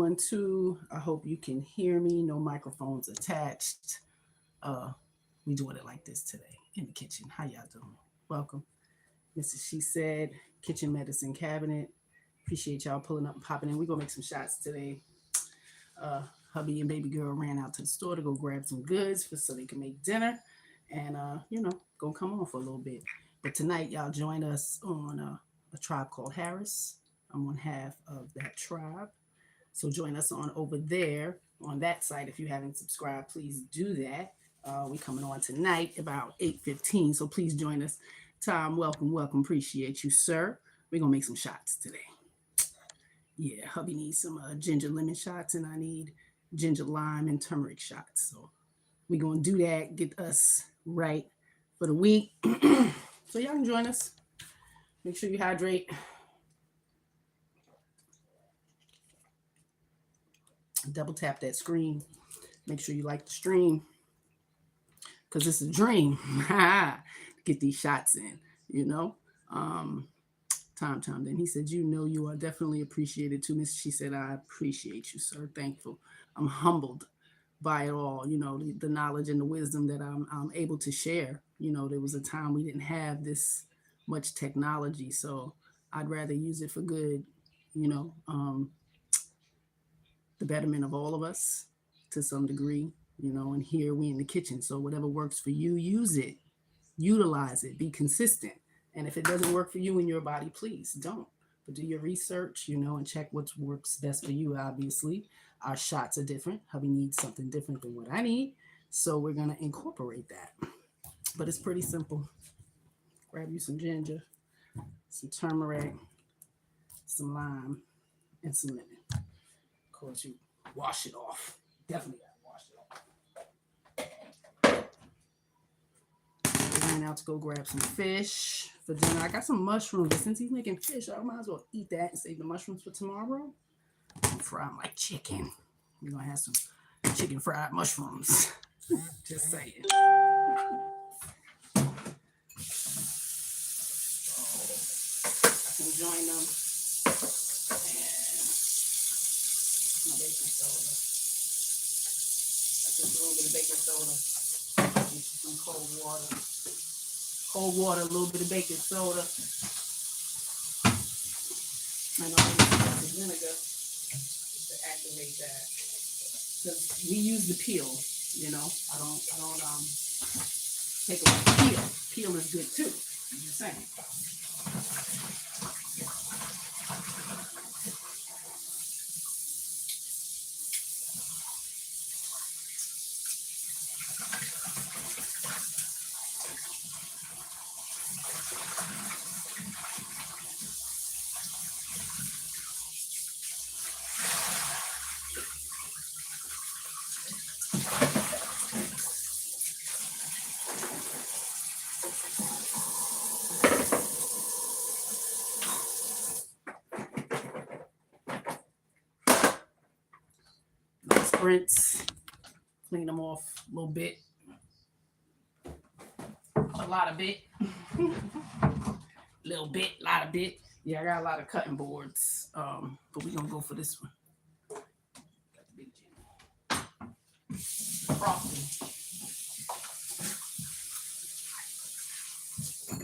1 2. I hope you can hear me. No microphones attached. Uh, we doing it like this today in the kitchen. How y'all doing? Welcome, MrsSheSaid Kitchen Medicine Cabinet. Appreciate y'all pulling up and popping in. We're gonna make some shots today. Uh, hubby and baby girl ran out to the store to go grab some goods so they can make dinner, and gonna come on for a little bit. But tonight, y'all join us on a tribe called Harris. I'm one half of that tribe. So join us on over there on that site. If you haven't subscribed, please do that. We coming on tonight about 8:15. So please join us. Tom, welcome, welcome. Appreciate you, sir. We're gonna make some shots today. Yeah, hubby needs some ginger lemon shots, and I need ginger lime and turmeric shots. So we're gonna do that. Get us right for the week. So y'all can join us. Make sure you hydrate. Double tap that screen. Make sure you like the stream, because it's a dream. Get these shots in, you know. Tom then he said, you are definitely appreciated too, Miss. She said, I appreciate you, sir. Thankful. I'm humbled by it all, the knowledge and the wisdom that I'm able to share. There was a time we didn't have this much technology, so I'd rather use it for good, the betterment of all of us to some degree, and here we in the kitchen. So whatever works for you, use it, utilize it, be consistent. And if it doesn't work for you in your body, please don't. But do your research, and check what works best for you. Obviously, our shots are different. Hubby needs something different than what I need. So we're going to incorporate that. But it's pretty simple. Grab you some ginger, some turmeric, some lime, and some lemon. Of course, you wash it off. Definitely got to wash it off. We ran out to go grab some fish for dinner. I got some mushrooms. But since he's making fish, I might as well eat that and save the mushrooms for tomorrow. And fry them like chicken. We're going to have some chicken fried mushrooms. Just saying. I can join them. My baking soda. I just a little bit of baking soda. Some cold water. Cold water, a little bit of baking soda. And all this vinegar to activate that. Because we use the peel, I don't take away the peel. Peel is good too. I'm just saying. Rinse, clean them off a little bit, a lot of bit, little bit, lot of bit. Yeah, I got a lot of cutting boards, but we're gonna go for this one. Got the big frosting.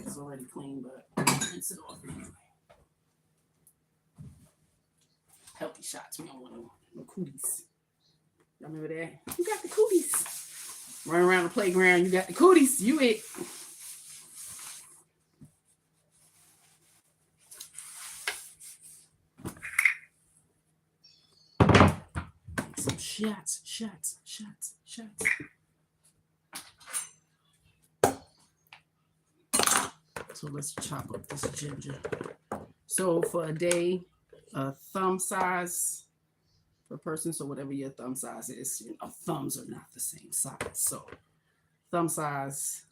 It's already clean, but rinse it off anyway. Healthy shots. We don't want no cooties. Y'all remember that? You got the cooties. Running around the playground, you got the cooties. You it. Some shots. So let's chop up this ginger. So for a day, thumb size per person, so whatever your thumb size is, thumbs are not the same size. So thumb size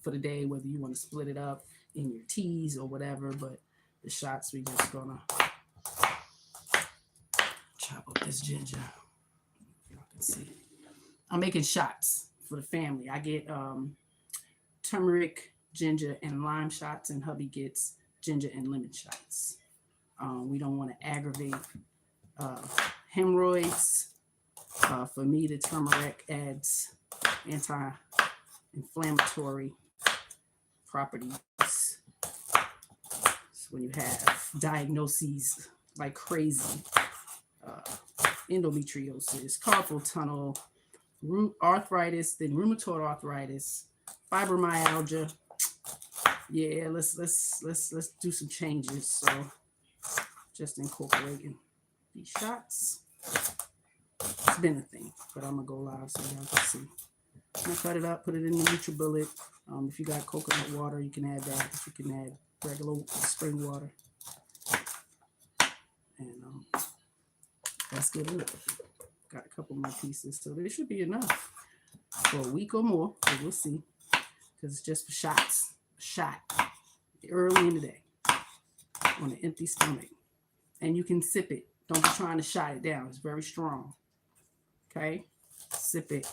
for the day, whether you want to split it up in your teas or whatever, but the shots, we just gonna chop up this ginger. Y'all can see. I'm making shots for the family. I get turmeric, ginger, and lime shots, and hubby gets ginger and lemon shots. We don't want to aggravate hemorrhoids. For me, the turmeric adds anti-inflammatory properties. So when you have diagnoses like crazy, endometriosis, carpal tunnel, arthritis, then rheumatoid arthritis, fibromyalgia. Yeah, let's do some changes. So just incorporating these shots. It's been a thing, but I'm gonna go live so y'all can see. I'm gonna cut it up, put it in the NutriBullet. If you got coconut water, you can add that. If you can add regular spring water, and that's good enough. Got a couple more pieces, so this should be enough for a week or more. But we'll see, because it's just for shots. A shot early in the day on an empty stomach, and you can sip it. Don't be trying to shot it down. It's very strong. Okay, sip it.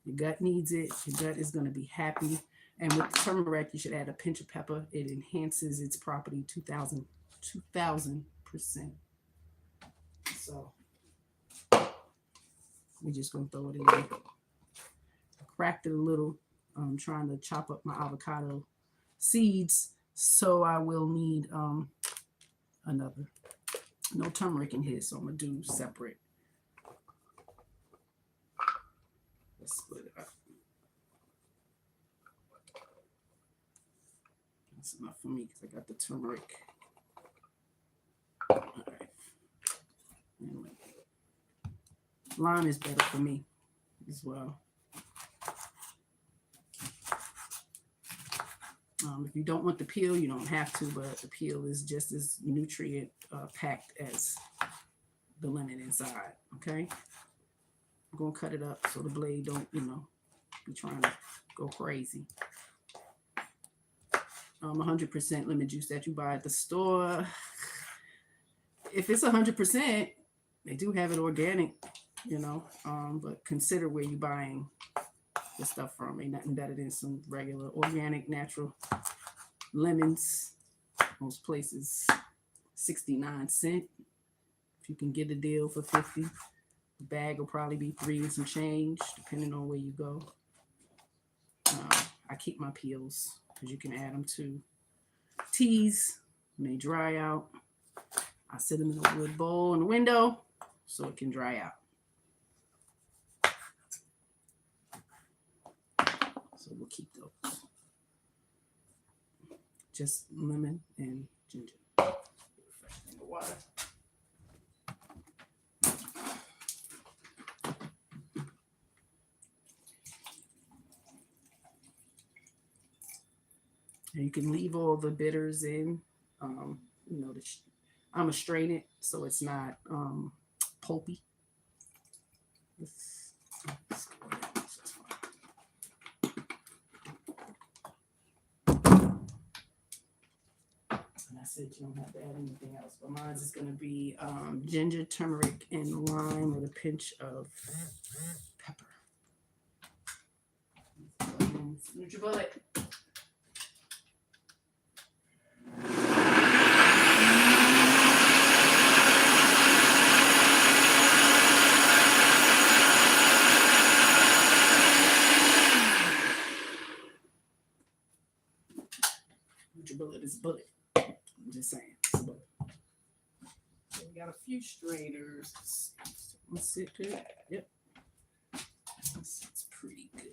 Your gut needs it. Your gut is going to be happy. And with the turmeric, you should add a pinch of pepper. It enhances its property 2,000%. So we're just going to throw it in there. I cracked it a little. I'm trying to chop up my avocado seeds, so I will need another. No turmeric in here, so I'm going to do separate. Let's split it up. That's enough for me because I got the turmeric. All right. Lime is better for me as well. If you don't want the peel, you don't have to, but the peel is just as nutrient packed as the lemon inside. Okay, I'm gonna cut it up so the blade don't, be trying to go crazy. 100% lemon juice that you buy at the store. If it's 100%, they do have it organic, but consider where you're buying the stuff from. Ain't nothing better than some regular organic natural lemons. Most places 69 cents. If you can get a deal for 50, the bag will probably be 3 and some change, depending on where you go. I keep my peels because you can add them to teas when they dry out. I sit them in a wood bowl in the window so it can dry out. So we'll keep those. Just lemon and ginger. Fresh thing of water. And you can leave all the bitters in. I'm gonna strain it so it's not pulpy. And I said you don't have to add anything else, but mine is gonna be ginger, turmeric, and lime with a pinch of pepper. NutriBullet. NutriBullet is bullet. I'm just saying, it's a bullet. So we got a few strainers. Let's sit there. Yep. It's pretty good.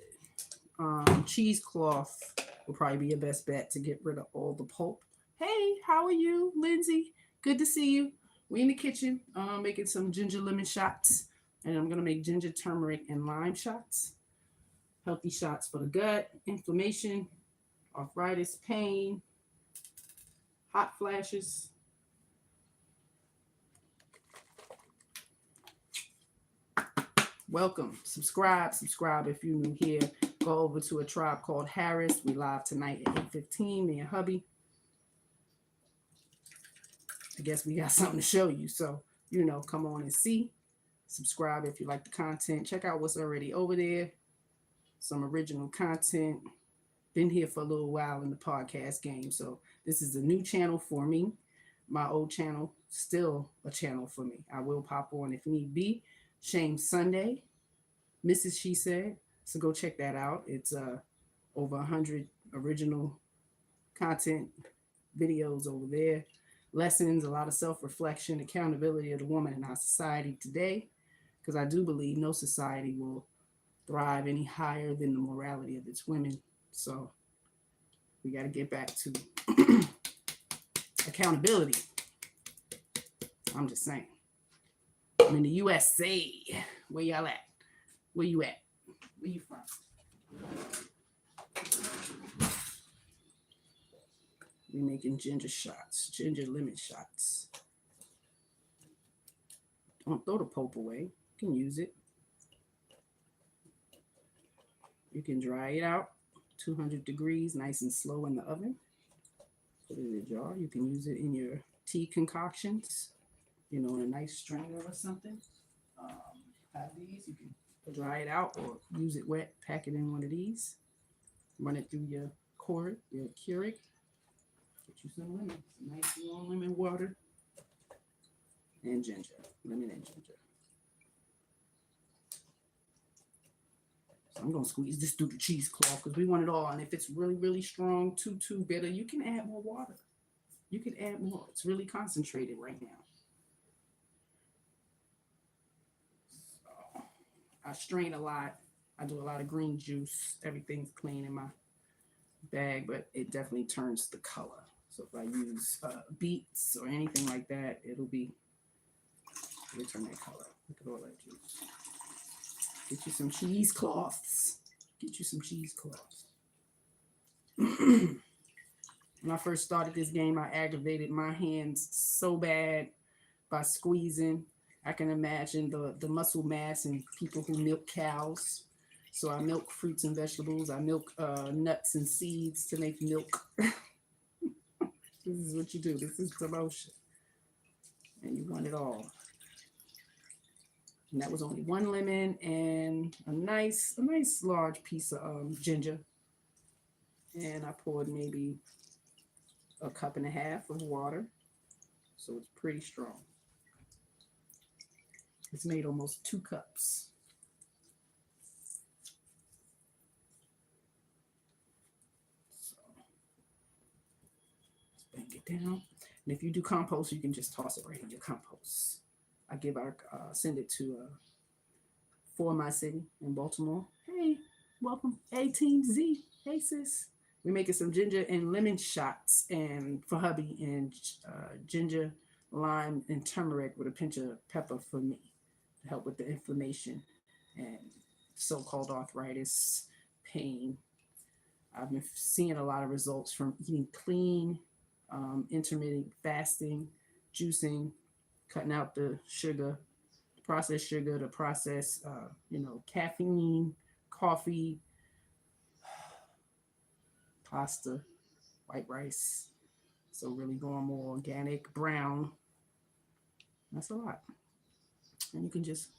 Cheesecloth will probably be your best bet to get rid of all the pulp. Hey, how are you, Lindsay? Good to see you. We're in the kitchen making some ginger lemon shots. And I'm going to make ginger, turmeric, and lime shots. Healthy shots for the gut, inflammation, arthritis, pain, hot flashes. Welcome. Subscribe if you're new here. Go over to a tribe called Harris. We live tonight at 8:15. Me and hubby. I guess we got something to show you. So, come on and see. Subscribe if you like the content. Check out what's already over there. Some original content. Been here for a little while in the podcast game. So this is a new channel for me. my old channel, still a channel for me. I will pop on if need be. Shame Sunday, Mrs. She Said. So go check that out. It's over 100 original content videos over there. Lessons, a lot of self-reflection, accountability of the woman in our society today. Because I do believe no society will thrive any higher than the morality of its women. So we got to get back to accountability. I'm just saying. I'm in the USA. Where y'all at? Where you at? Where you from? We're making ginger shots, ginger lemon shots. Don't throw the pulp away. You can use it. You can dry it out, 200 degrees, nice and slow in the oven. Put it in a jar. You can use it in your tea concoctions, you know, in a nice strainer or something. Have these. You can dry it out or use it wet. Pack it in one of these. Run it through your Keurig. Get you some lemon, some nice warm lemon water, and ginger. Lemon and ginger. So I'm gonna squeeze this through the cheesecloth because we want it all. And if it's really, really strong, too bitter, you can add more water. You can add more. It's really concentrated right now. So I strain a lot. I do a lot of green juice. Everything's clean in my bag, but it definitely turns the color. So if I use beets or anything like that, it'll turn that color. Look at all that juice. Get you some cheesecloths. Get you some cheesecloths. When I first started this game, I aggravated my hands so bad by squeezing. I can imagine the muscle mass in people who milk cows. So I milk fruits and vegetables. I milk nuts and seeds to make milk. This is what you do. This is promotion. And you want it all. And that was only one lemon and a nice large piece of ginger. And I poured maybe a cup and a half of water. So it's pretty strong. It's made almost 2 cups. So let's bang it down. And if you do compost, you can just toss it right in your compost. Send it to For My City in Baltimore. Hey, welcome. Hey, Team Z. Hey, sis. We're making some ginger and lemon shots, and for hubby, and ginger, lime, and turmeric with a pinch of pepper for me to help with the inflammation and so-called arthritis, pain. I've been seeing a lot of results from eating clean, intermittent fasting, juicing, cutting out the sugar, processed sugar, the processed, caffeine, coffee, pasta, white rice. So really going more organic, brown. That's a lot. And you can just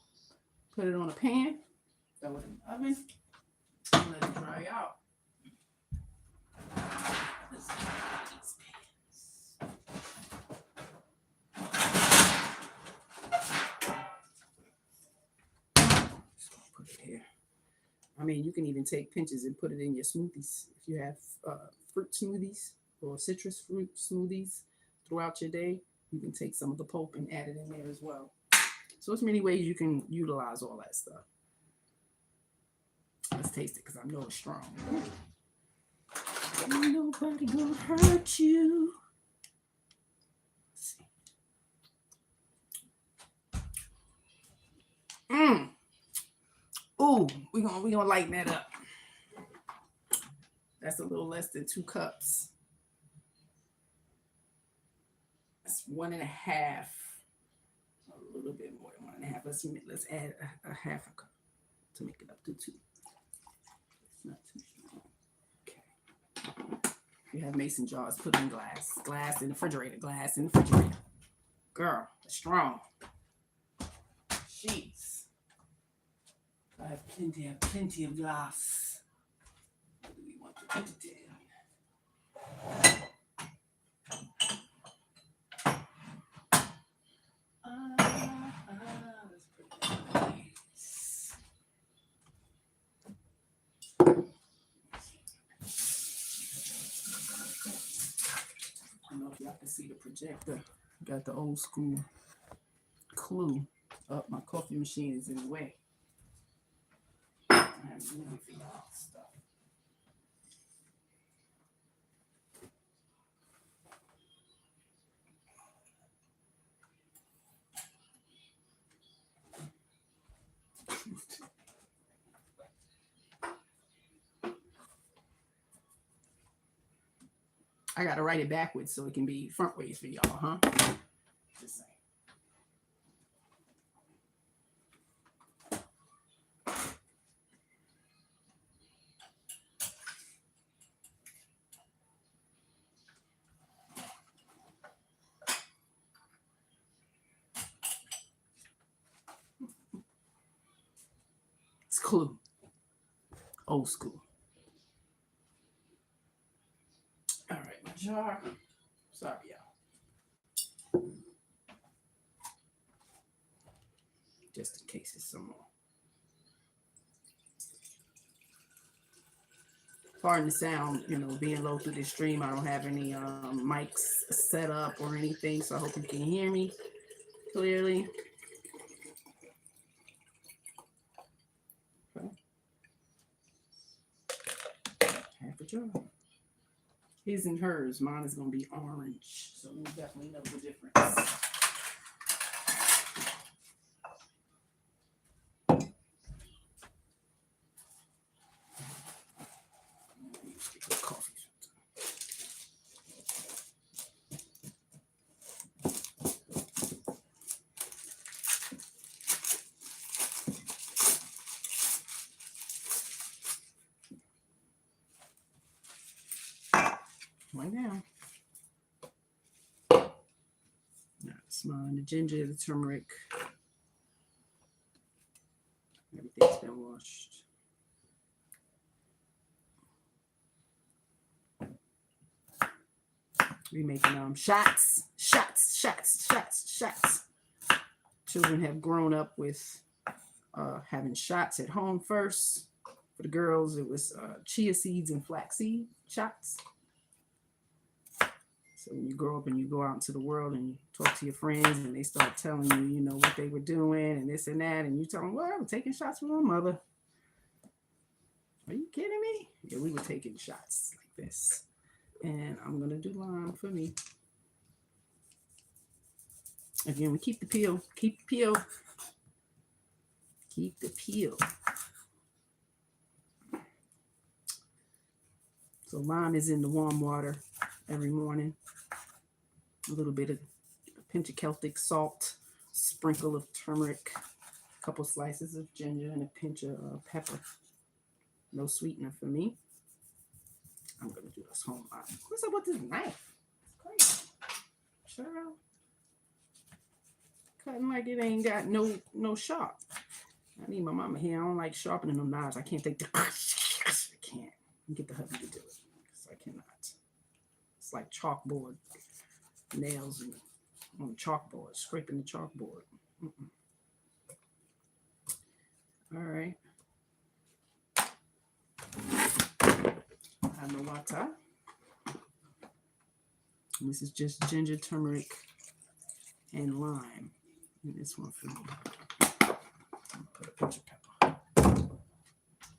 put it on a pan, throw it in the oven, and let it dry out. Put it here. I mean, you can even take pinches and put it in your smoothies. If you have fruit smoothies or citrus fruit smoothies throughout your day, you can take some of the pulp and add it in there as well. So there's many ways you can utilize all that stuff. Let's taste it because I know it's strong. Ain't nobody gonna hurt you. Let's see. Ooh, we gonna lighten that up. That's a little less than 2 cups. That's 1.5. A little bit more than 1.5. Let's add a half a cup to make it up to 2. It's not too strong. Okay. If you have mason jars, put in glass. Glass in the refrigerator. Glass in the refrigerator. Girl, it's strong. Jeez. I have plenty of glass. What do we want to put it in? Y'all can see the projector. Got the old school clue up. My coffee machine is in the way. I have movie for y'all stuff. I gotta write it backwards so it can be front ways for y'all, huh? Just saying. It's Clue. Old school. All right, my jar. Sorry, y'all. Just in case it's some more. Pardon the sound, being low through this stream. I don't have any mics set up or anything, so I hope you can hear me clearly. Okay. Half a jar. His and hers. Mine is going to be orange, so we definitely know the difference. Right now. That's mine. The ginger, the turmeric. Everything's been washed. We making shots. Children have grown up with having shots at home first. For the girls, it was chia seeds and flaxseed shots. So when you grow up and you go out into the world and you talk to your friends and they start telling you, what they were doing and this and that, and you tell them, well, I was taking shots with my mother. Are you kidding me? Yeah, we were taking shots like this. And I'm going to do lime for me. Again, we keep the peel. Keep the peel. Keep the peel. So lime is in the warm water every morning. A little bit of a pinch of Celtic salt, sprinkle of turmeric, a couple slices of ginger, and a pinch of pepper. No sweetener for me. I'm going to do this home lime. What's up with this knife? It's crazy. Sure. Cutting like it ain't got no sharp. I need my mama here. I don't like sharpening them knives. I can't take the... I can't. Get the hubby to do it. Because I cannot. It's like chalkboard. Nails on the chalkboard. Scraping the chalkboard. All right. I know water. This is just ginger, turmeric, and lime. And this one for me. Put a pinch of pepper.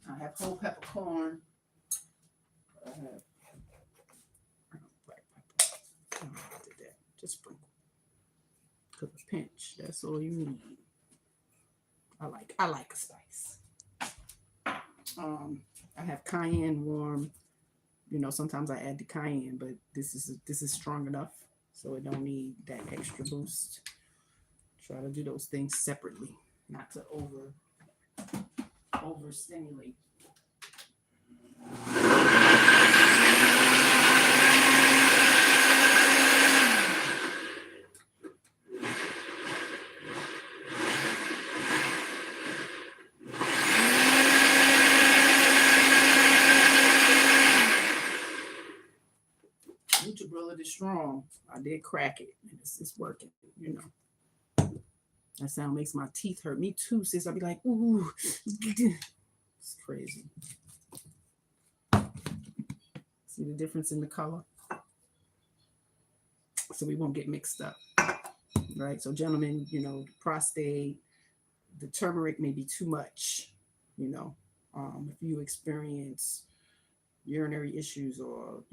I have whole peppercorn. I have black pepper. I did that. Just sprinkle. Because a pinch. That's all you need. I like a spice. I have cayenne warm. Sometimes I add the cayenne, but this is strong enough, so it don't need that extra boost. Try to do those things separately, not to overstimulate. Nutribullet is strong. I did crack it, and it's working. That sound makes my teeth hurt. Me too, sis. I'll be like, ooh, it's crazy. See the difference in the color? so we won't get mixed up, right? So, gentlemen, prostate, the turmeric may be too much, you know. If you experience urinary issues or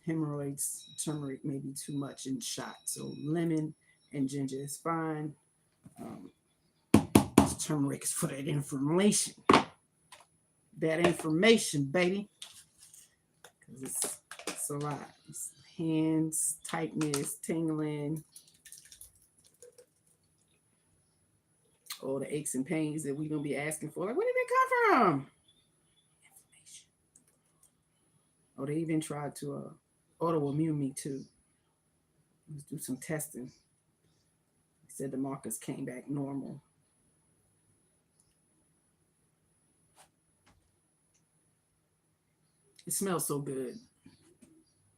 hemorrhoids, turmeric may be too much in shots. So lemon and ginger is fine. Turmeric is for that information. That information, baby. Because it's a lot. It's hands, tightness, tingling, all the aches and pains that we're going to be asking for. Like, where did they come from? Information. Oh, they even tried to autoimmune me too. Let's do some testing. They said the markers came back normal. It smells so good.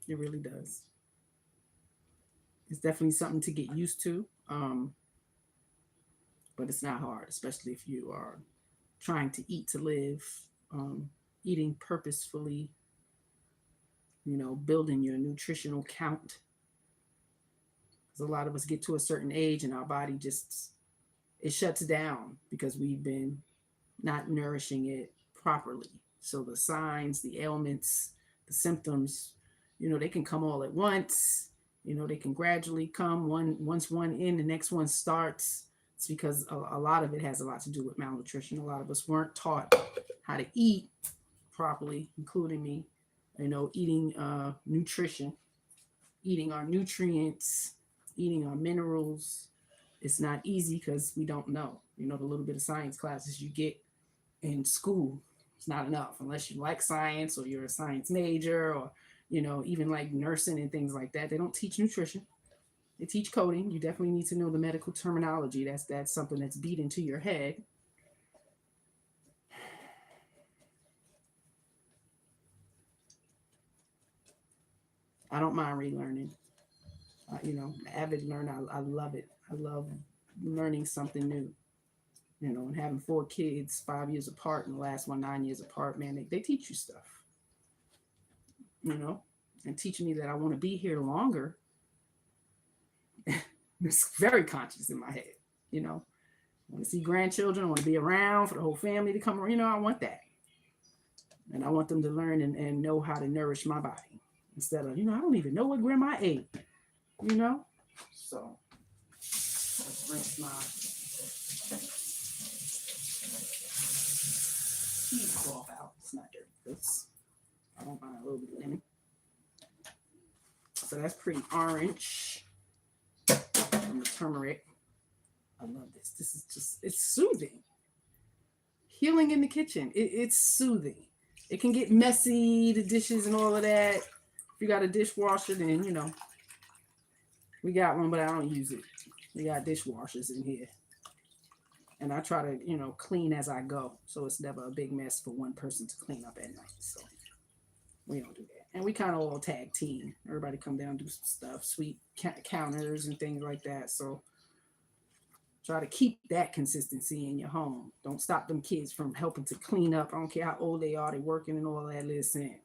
It really does. It's definitely something to get used to. But it's not hard, especially if you are trying to eat to live, eating purposefully, building your nutritional count. Because a lot of us get to a certain age and our body it shuts down because we've been not nourishing it properly. So the signs, the ailments, the symptoms, they can come all at once. They can gradually come. Once one in, the next one starts. It's because a lot of it has a lot to do with malnutrition. A lot of us weren't taught how to eat properly, including me. Eating nutrition, eating our nutrients, eating our minerals. It's not easy because we don't know. The little bit of science classes you get in school, it's not enough unless you like science or you're a science major or, even like nursing and things like that. They don't teach nutrition. They teach coding. You definitely need to know the medical terminology. That's something that's beat into your head. I don't mind relearning. Avid learner. I love it. I love learning something new. And having 4 kids, 5 years apart, and the last one 9 years apart, man, they teach you stuff. And teaching me that I want to be here longer. It's very conscious in my head. I want to see grandchildren. I want to be around for the whole family to come. I want that. And I want them to learn and know how to nourish my body. Instead of, I don't even know what grandma ate. So let's rinse my cheesecloth out. It's not dirty. I don't mind a little bit of lemon. So that's pretty orange from the turmeric. I love this. This is it's soothing. Healing in the kitchen. It's soothing. It can get messy, the dishes and all of that. If you got a dishwasher, then, we got one, but I don't use it. We got dishwashers in here. And I try to, clean as I go. So it's never a big mess for one person to clean up at night. So we don't do that. And we kind of all tag team. Everybody come down, do some stuff, sweep counters and things like that. So try to keep that consistency in your home. Don't stop them kids from helping to clean up. I don't care how old they are, they working and all that. Listen.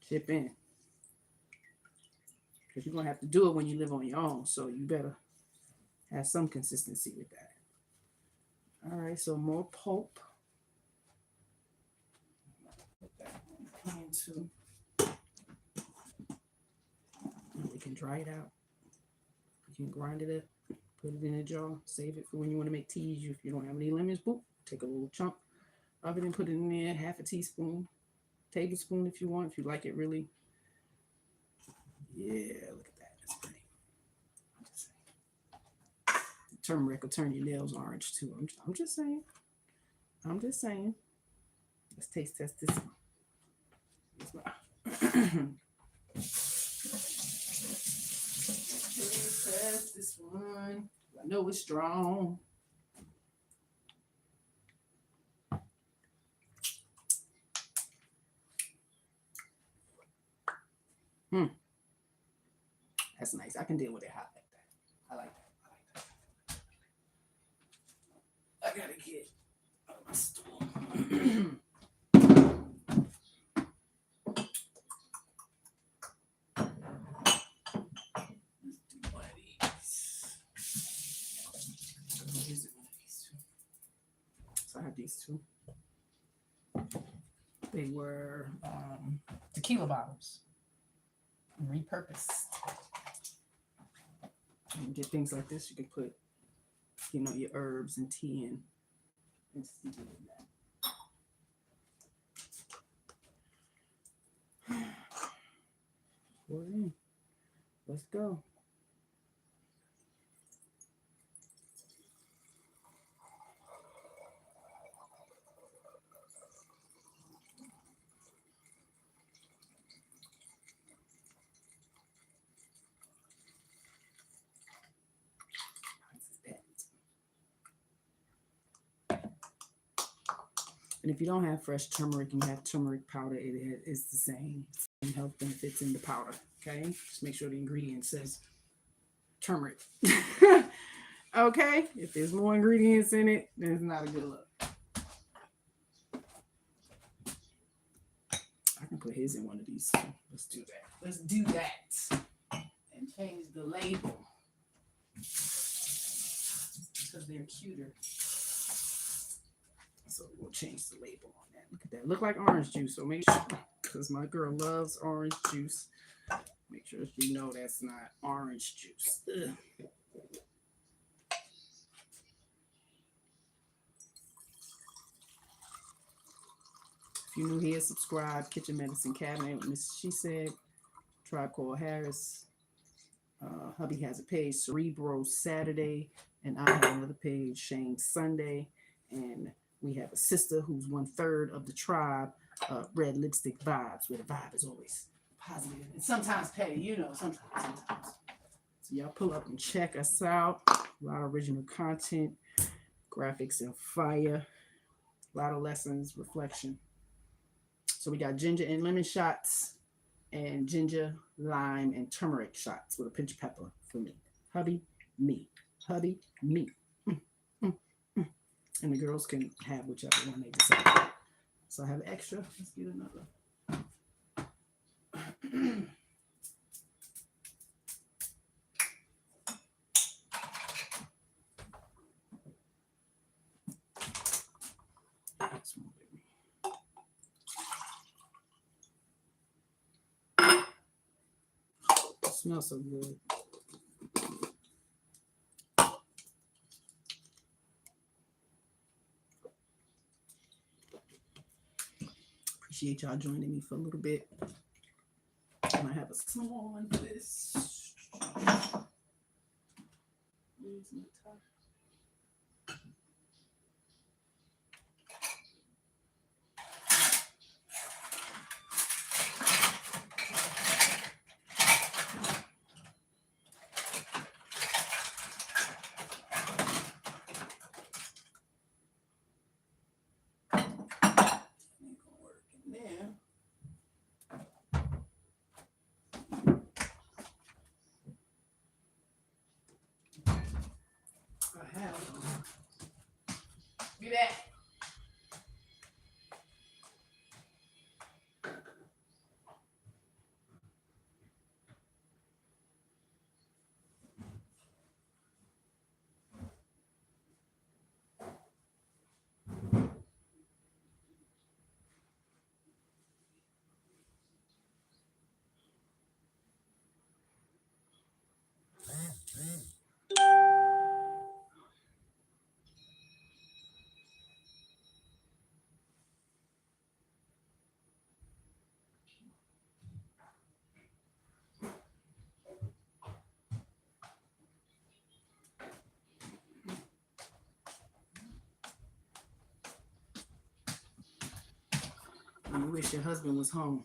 Chip in. Because you're going to have to do it when you live on your own. So you better have some consistency with that. All right, so more pulp. Put that into. We can dry it out. You can grind it up, put it in a jar, save it for when you want to make teas. If you don't have any lemons, boop, take a little chunk of it and put it in there, half a teaspoon, tablespoon if you want, if you like it really. Yeah, look at that. That's pretty. Turmeric will turn your nails orange too. I'm just saying. I'm just saying. Let's taste test this one. Test this one. I know it's strong. That's nice. I can deal with it hot like that. I like that. I gotta get out of my stool. these two. They were tequila bottles, repurposed. You get things like this. You can put, your herbs and tea in and steep it in that. Pour it in. Let's go. And if you don't have fresh turmeric and you have turmeric powder, it is the same health benefits in the powder. Okay, just make sure the ingredient says turmeric. Okay, if there's more ingredients in it, then it's not a good look. I can put his in one of these too. Let's do that. Let's do that and change the label because they're cuter. So we'll change the label on that. Look at that. Look like orange juice. So make sure, because my girl loves orange juice, make sure you know that's not orange juice. Ugh. If you're new here, subscribe. Kitchen Medicine Cabinet with MrsSheSaid. Tribe Called Harris. Hubby has a page, Cerebro Saturday, and I have another page, Shane Sunday, and we have a sister who's 1/3 of the tribe, Red Lipstick Vibes, where the vibe is always positive and sometimes petty, sometimes. So y'all pull up and check us out. A lot of original content, graphics and fire, a lot of lessons, reflection. So we got ginger and lemon shots and ginger, lime, and turmeric shots with a pinch of pepper for me. Hubby, me. Hubby, me. And the girls can have whichever one they decide. So I have extra. Let's get another. It smells so good. Appreciate y'all joining me for a little bit. I might have a small one for this. Where's my top? Be back. You wish your husband was home.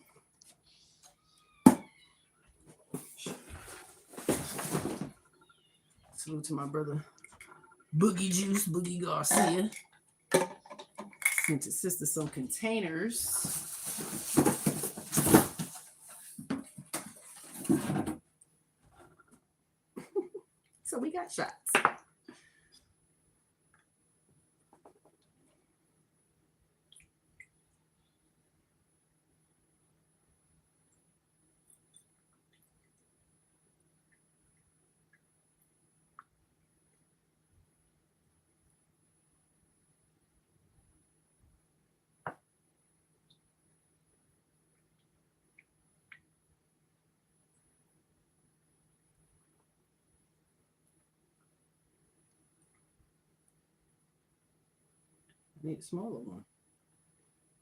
Salute to my brother, Boogie Juice, Boogie Garcia. Sent his sister some containers. So we got shots. I need a smaller one.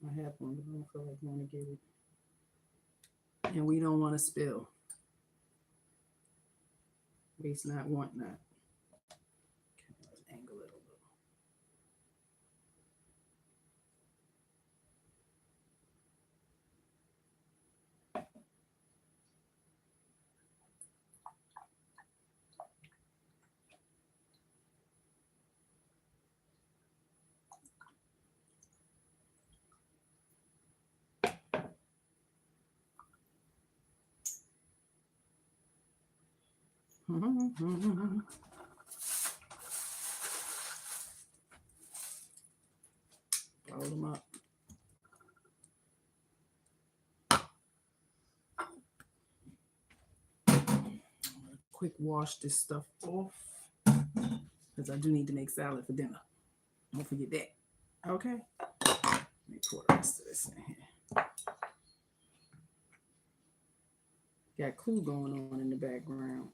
I have one, but I don't feel like going to get it. And we don't want to spill. Waste not, want not. Okay, let's angle it a little. Roll them up. Quick wash this stuff off because I do need to make salad for dinner. Don't forget that. Okay. Let me pour the rest of this in here. Got Clue going on in the background.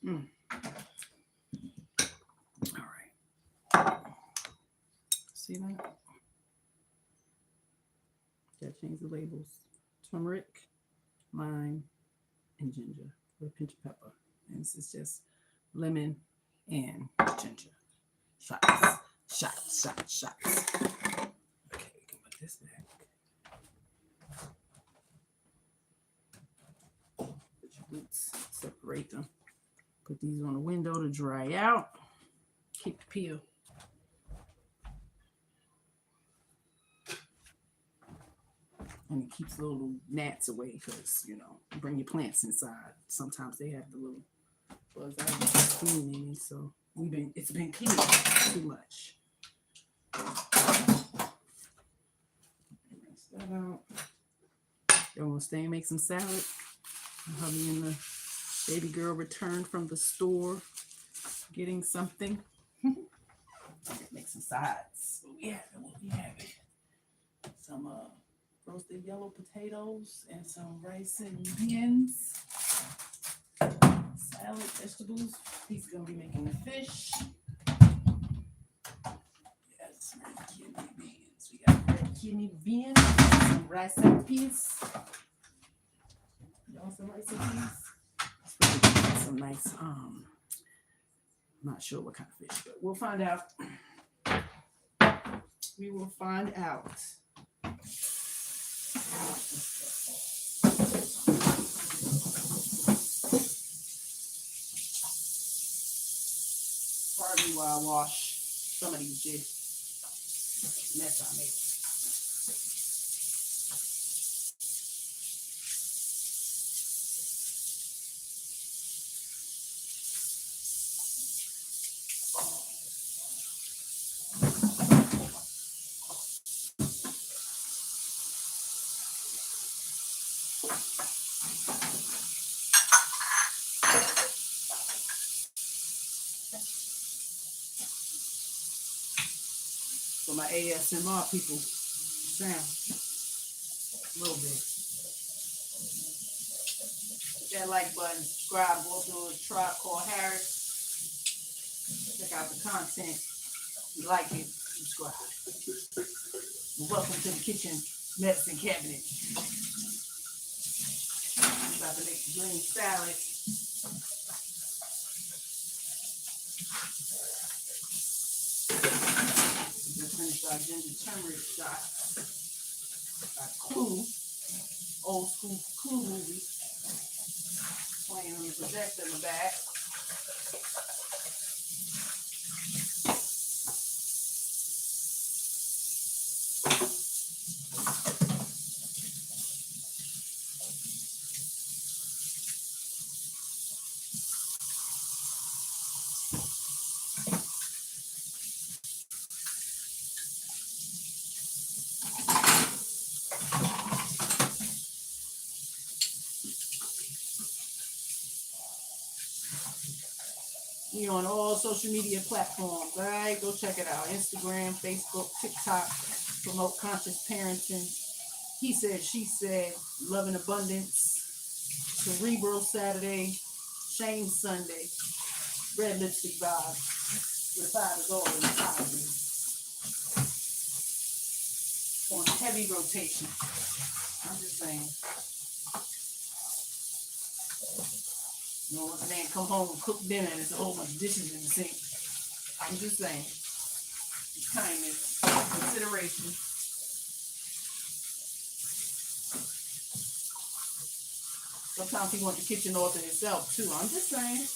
All right. See that? Got to change the labels. Turmeric, lime, and ginger with a pinch of pepper. And this is just lemon and ginger. Shots. Shots. Okay, we can put this back. Put your roots, separate them. Put these on the window to dry out. Keep the peel. And it keeps the little gnats away because, you know, bring your plants inside. Sometimes they have the little bugs. I have cleaning, so it's been cleaned too much. Rinse that out. Y'all want to stay and make some salad? Hubby and the baby girl returned from the store getting something. Make some sides. What we having? Some roasted yellow potatoes and some rice and beans. Salad, vegetables. He's gonna be making the fish. Yes, red kidney beans. We got red kidney beans, some rice and peas. You want some rice and peas? Some nice, I'm not sure what kind of fish, but we'll find out. We will find out. Pardon me while I wash some of these mess I made. For my ASMR people, sound a little bit. Hit that like button, subscribe, go to a Tribe Called Harris. Check out the content. If you like it, subscribe. And welcome to the kitchen medicine cabinet. I'm about to make the green salad. Finish our ginger turmeric shot. Our Clue, old school Clue movie, playing on the projector in the back. We on all social media platforms, all right? Go check it out. Instagram, Facebook, TikTok, promote conscious parenting. He said, she said, love and abundance, Cerebral Saturday, Shame Sunday. Red lipstick vibe. With $5 in the side. On heavy rotation. I'm just saying. You know, once a man come home and cook dinner and there's a whole bunch of dishes in the sink. I'm just saying. Kindness. Consideration. Sometimes he wants the kitchen all to himself too. I'm just saying.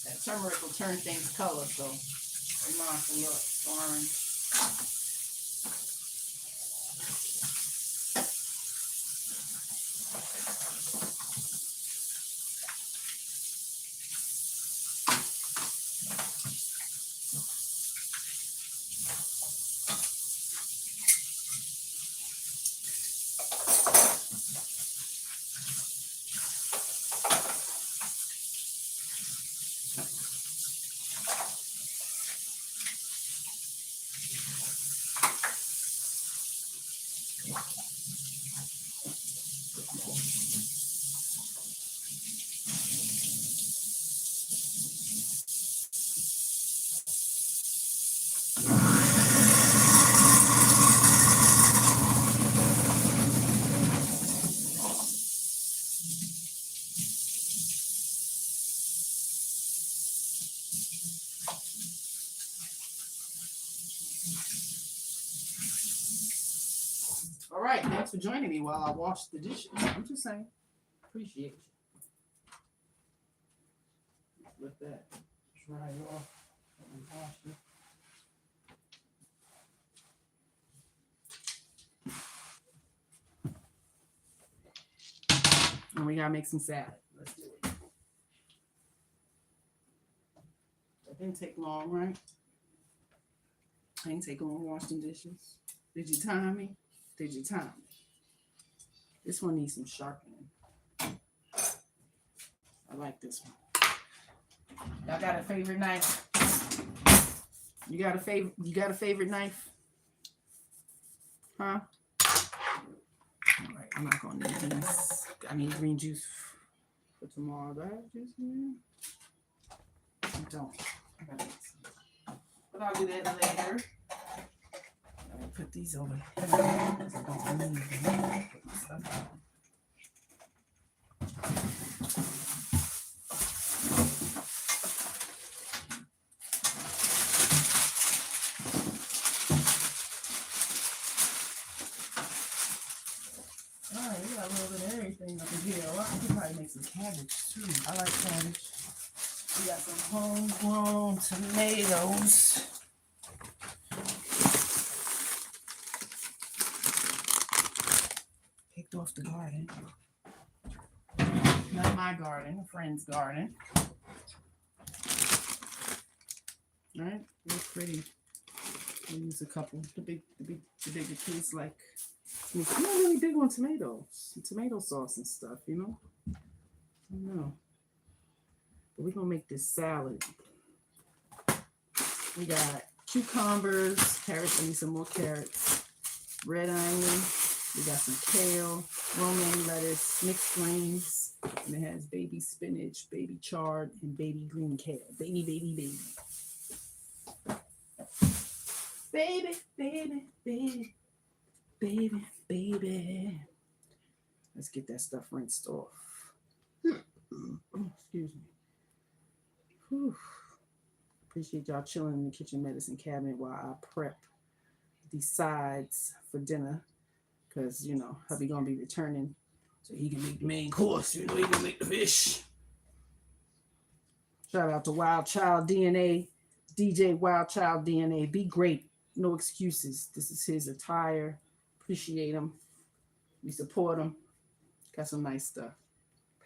That turmeric will turn things color, so be mindful. Look, orange. All right, thanks for joining me while I wash the dishes. I'm just saying, appreciate you. Let that dry off and wash it. And we gotta make some salad. Let's do it. That didn't take long, right? I didn't take long washing dishes. Did you time me? Did you time me? This one needs some sharpening. I like this one. Y'all got a favorite knife? You got a favorite knife? Huh? All right, I'm not gonna need these. I need green juice for tomorrow. Do I have juice in here? I don't. I gotta get some. But I'll do that later. I'll put these over here. I don't need them. Put my stuff out. Alright, we got a little bit of everything up in here. Well, I could probably make some cabbage too. I like cabbage. We got some homegrown tomatoes. Picked off the garden. Not my garden, a friend's garden. Alright, they're pretty. We'll use a couple. The bigger kids like. I'm not really big on tomatoes, tomato sauce and stuff, you know. I don't know. But we're gonna make this salad. We got cucumbers, carrots. I need some more carrots. Red onion. We got some kale, romaine lettuce, mixed greens, and it has baby spinach, baby chard, and baby green kale. Baby. Let's get that stuff rinsed off. Excuse me. Whew. Appreciate y'all chilling in the kitchen medicine cabinet while I prep the sides for dinner. Because, you know, hubby gonna be returning so he can make the main course. You know, he can make the fish. Shout out to Wild Child DNA, DJ Wild Child DNA. Be great. No excuses. This is his attire. Appreciate him. We support him. Got some nice stuff.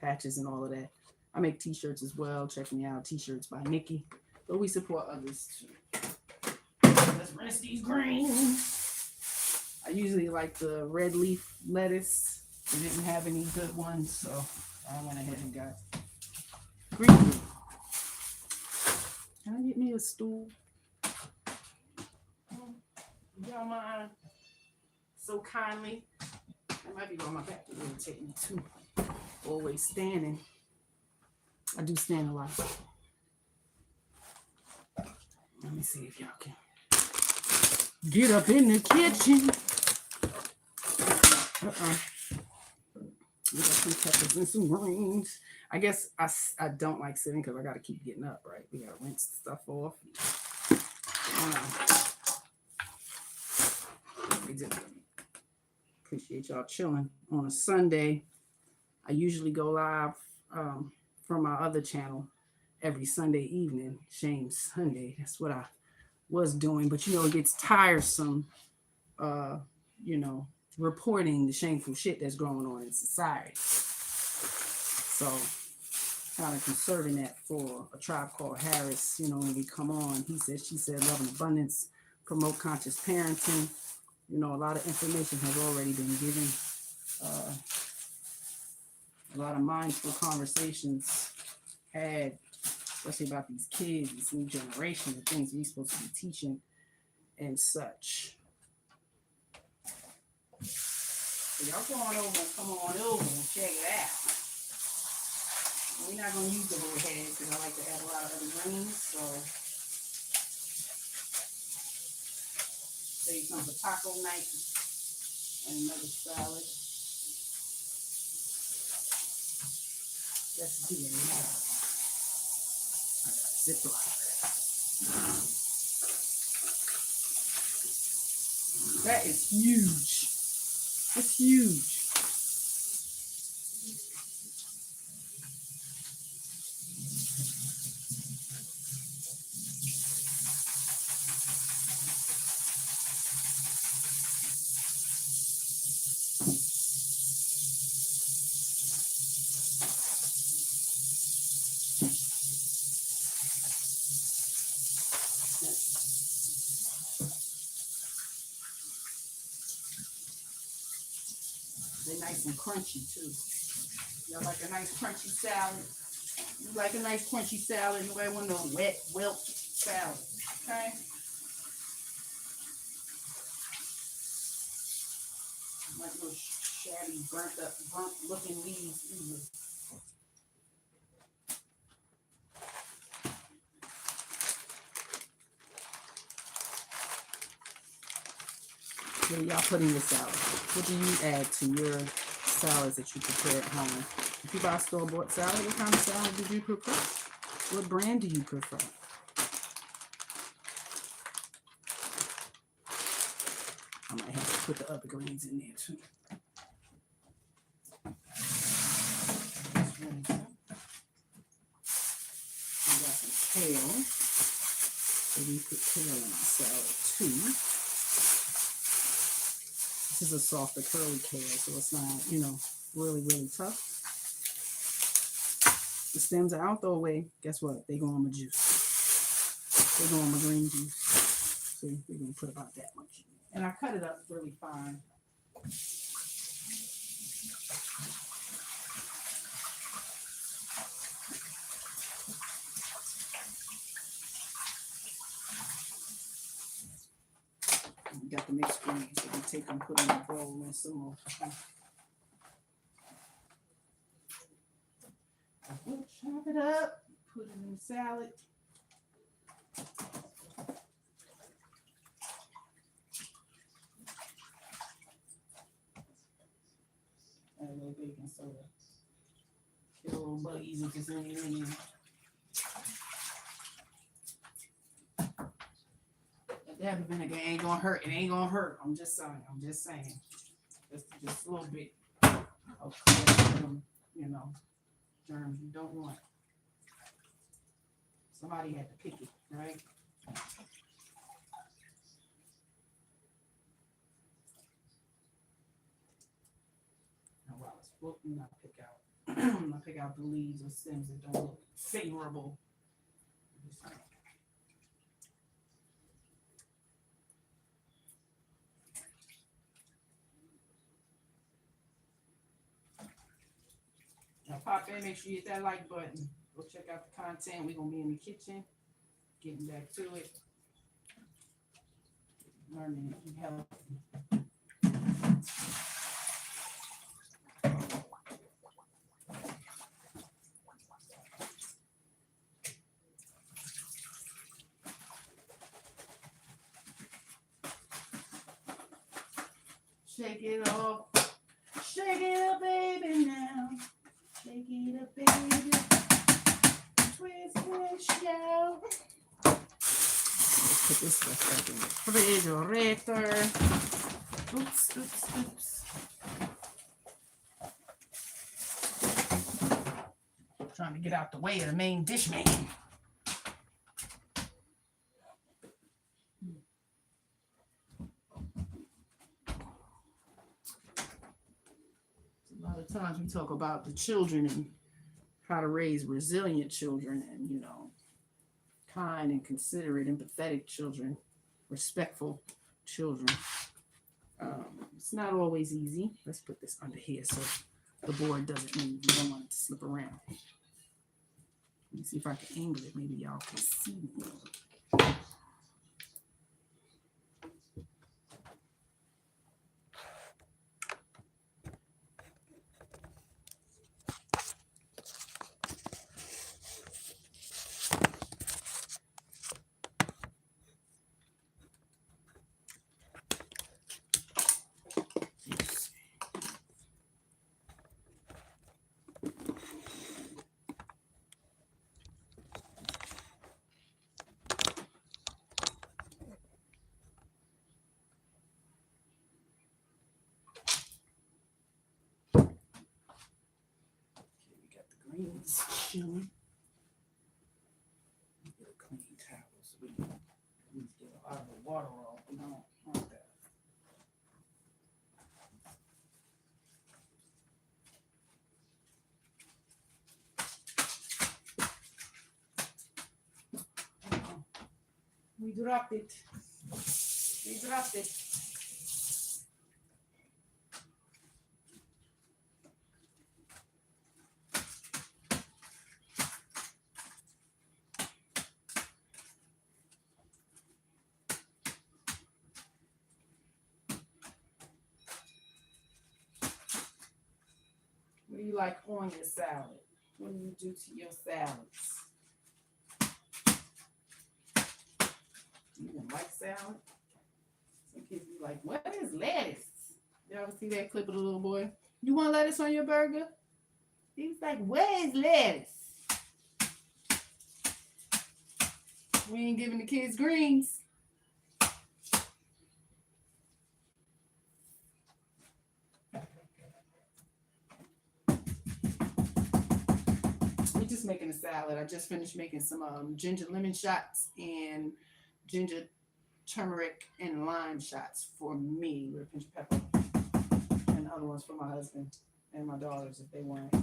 Patches and all of that. I make t-shirts as well. Check me out. T-shirts by Nikki. But we support others too. Let's rinse these greens. I usually like the red leaf lettuce. We didn't have any good ones, so I went ahead and got green leaf. Can I get me a stool? Y'all mind so kindly. That might be why my back will irritate me too. Always standing. I do stand a lot. Let me see if y'all can get up in the kitchen. We got some peppers and some greens. I guess I don't like sitting because I got to keep getting up, right? We got to rinse stuff off. We do. Appreciate y'all chilling on a Sunday. I usually go live from my other channel every Sunday evening, Shame Sunday. That's what I was doing. But, it gets tiresome, reporting the shameful shit that's going on in society. So, kind of conserving that for a Tribe Called Harris, when we come on. He said, she said, love and abundance, promote conscious parenting. A lot of information has already been given. A lot of mindful conversations had, especially about these kids, this new generation, the things we're supposed to be teaching and such. So y'all go on over and come on over and check it out. We're not going to use the whole head because I like to add a lot of other greens. So save some for taco night and another salad. Let's do it now. I got a Ziploc. That is huge. It's huge. They're nice and crunchy too. Y'all like a nice crunchy salad? You like a nice crunchy salad? Nobody want no wet, wilt salad. Okay? Like no shabby, burnt looking leaves either. What do y'all put in your salad? What do you add to your salads that you prepare at home? If you buy store-bought salad, what kind of salad do you prefer? What brand do you prefer? I might have to put the other greens in there too. I got some kale. So we put kale in our salad too. This is a softer curly kale, so it's not, really, really tough. The stems are out, throw away. Guess what? They go on my juice. They go on my green juice. So we're going to put about that much. And I cut it up really fine. We got the mixed greens, so we take them, put them in a bowl, and some more. We'll chop it up, put it in the salad. Add a little baking soda. Get a little buggies if it's in there. That vinegar ain't gonna hurt. It ain't gonna hurt. I'm just saying. Just a little bit of germs you don't want. Somebody had to pick it, right? Now while it's floating, I pick out the leaves or stems that don't look favorable. Now pop in, make sure you hit that like button. Go check out the content. We're gonna be in the kitchen, getting back to it. learning to be healthy. Shake it off. Shake it up, baby, now. Shake it up, baby. Twist and shout. Let's put this stuff back in the refrigerator. Oops, oops, oops. Trying to get out the way of the main dish man. A lot of times we talk about the children and how to raise resilient children and, you know, kind and considerate, empathetic children, respectful children. It's not always easy. Let's put this under here so the board doesn't move. We don't want it to slip around. Let me see if I can angle it. Maybe y'all can see me. Greens chilling. Get a clean towel so we can at least get a lot of the water off. We don't want that. We dropped it. We dropped it. What do you like on your salad? What do you do to your salads? You don't like salad? Some kids be like, what is lettuce? You ever see that clip of the little boy? You want lettuce on your burger? He's like, where is lettuce? We ain't giving the kids greens. We're just making a salad. I just finished making some ginger lemon shots and ginger turmeric and lime shots for me with a pinch of pepper, and other ones for my husband and my daughters if they weren't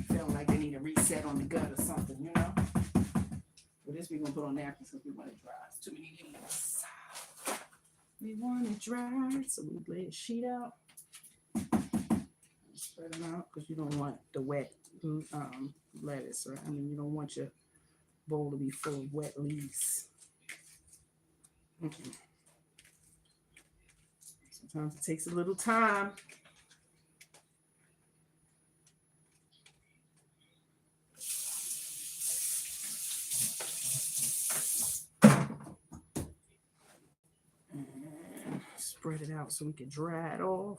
feeling like they need a reset on the gut or something, you know. But this we're gonna put on napkins because we want it dry. It's too many leaves. We want it dry, so we lay the sheet out, spread them out because you don't want the wet lettuce, right? I mean, you don't want your bowl to be full of wet leaves. Sometimes it takes a little time. And spread it out so we can dry it off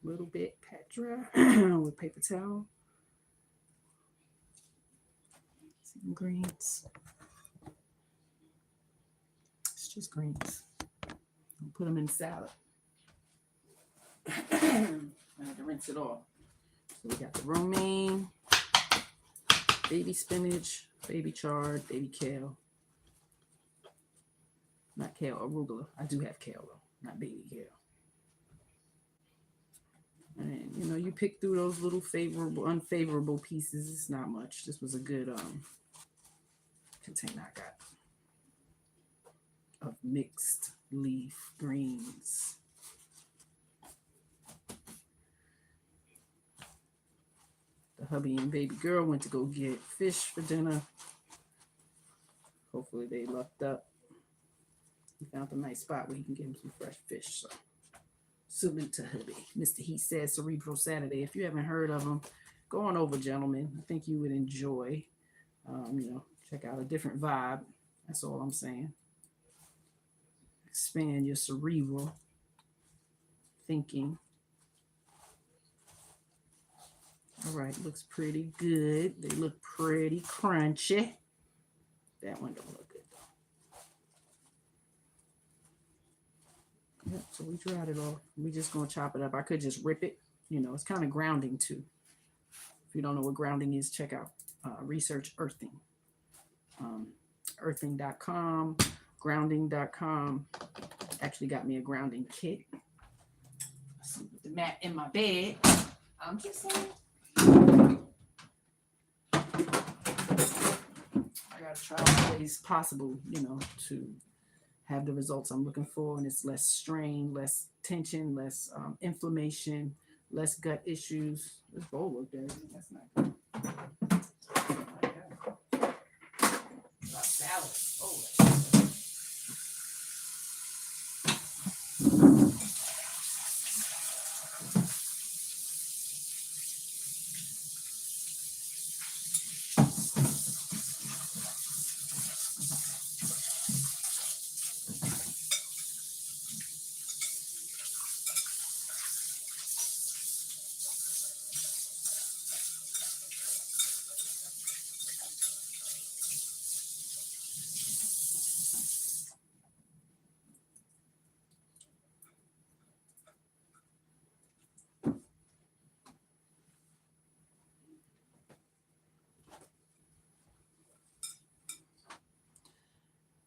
a little bit, pat dry with paper towel. Some greens. It's just greens. I'll put them in salad. I have to rinse it off. So we got the romaine, baby spinach, baby chard, baby kale. Not kale, arugula. I do have kale though, not baby kale. And you know, you pick through those little favorable, unfavorable pieces. It's not much. This was a good container I got of mixed leaf greens. The hubby and baby girl went to go get fish for dinner. Hopefully they lucked up. He found a nice spot where he can get him some fresh fish. So salute to hubby. Mr. He Said Cerebral Saturday. If you haven't heard of him, go on over, gentlemen. I think you would enjoy. Check out a different vibe. That's all I'm saying. Expand your cerebral thinking. All right, looks pretty good. They look pretty crunchy. That one don't look good though. Yep, so we dried it off. We just gonna chop it up. I could just rip it. It's kind of grounding too. If you don't know what grounding is, check out research earthing. Earthing.com, grounding.com. Actually got me a grounding kit. Sleep with the mat in my bed. I'm just saying. I gotta try all ways possible, to have the results I'm looking for, and it's less strain, less tension, less inflammation, less gut issues. This bowl looked dirty. That's not good. Salad. Oh.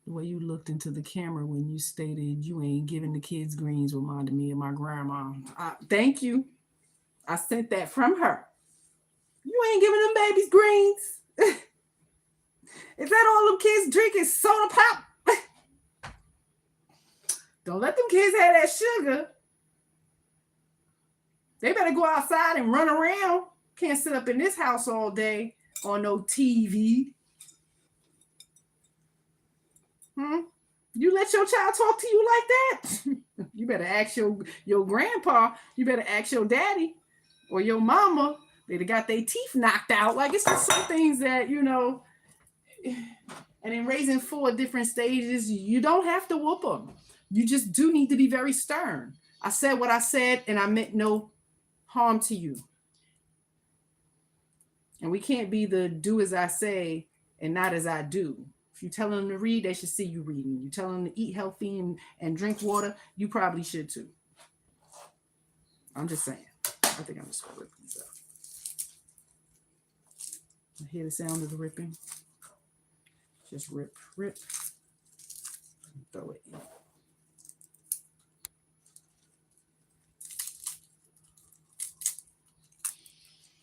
The way you looked into the camera when you stated you ain't giving the kids greens reminded me of my grandma. Thank you. I sent that from her. You ain't giving them babies greens. Is that all them kids drinking soda pop? Don't let them kids have that sugar. They better go outside and run around. Can't sit up in this house all day on no TV. You let your child talk to you like that? You better ask your grandpa. You better ask your daddy or your mama. They'd have got their teeth knocked out. Like, it's just some things that, and in raising 4 different stages, you don't have to whoop them. You just do need to be very stern. I said what I said, and I meant no harm to you. And we can't be the do as I say and not as I do. If you tell them to read, they should see you reading. You tell them to eat healthy and drink water, you probably should too. I'm just saying. I think I'm just going to rip these up. I hear the sound of the ripping. Just rip. Throw it in.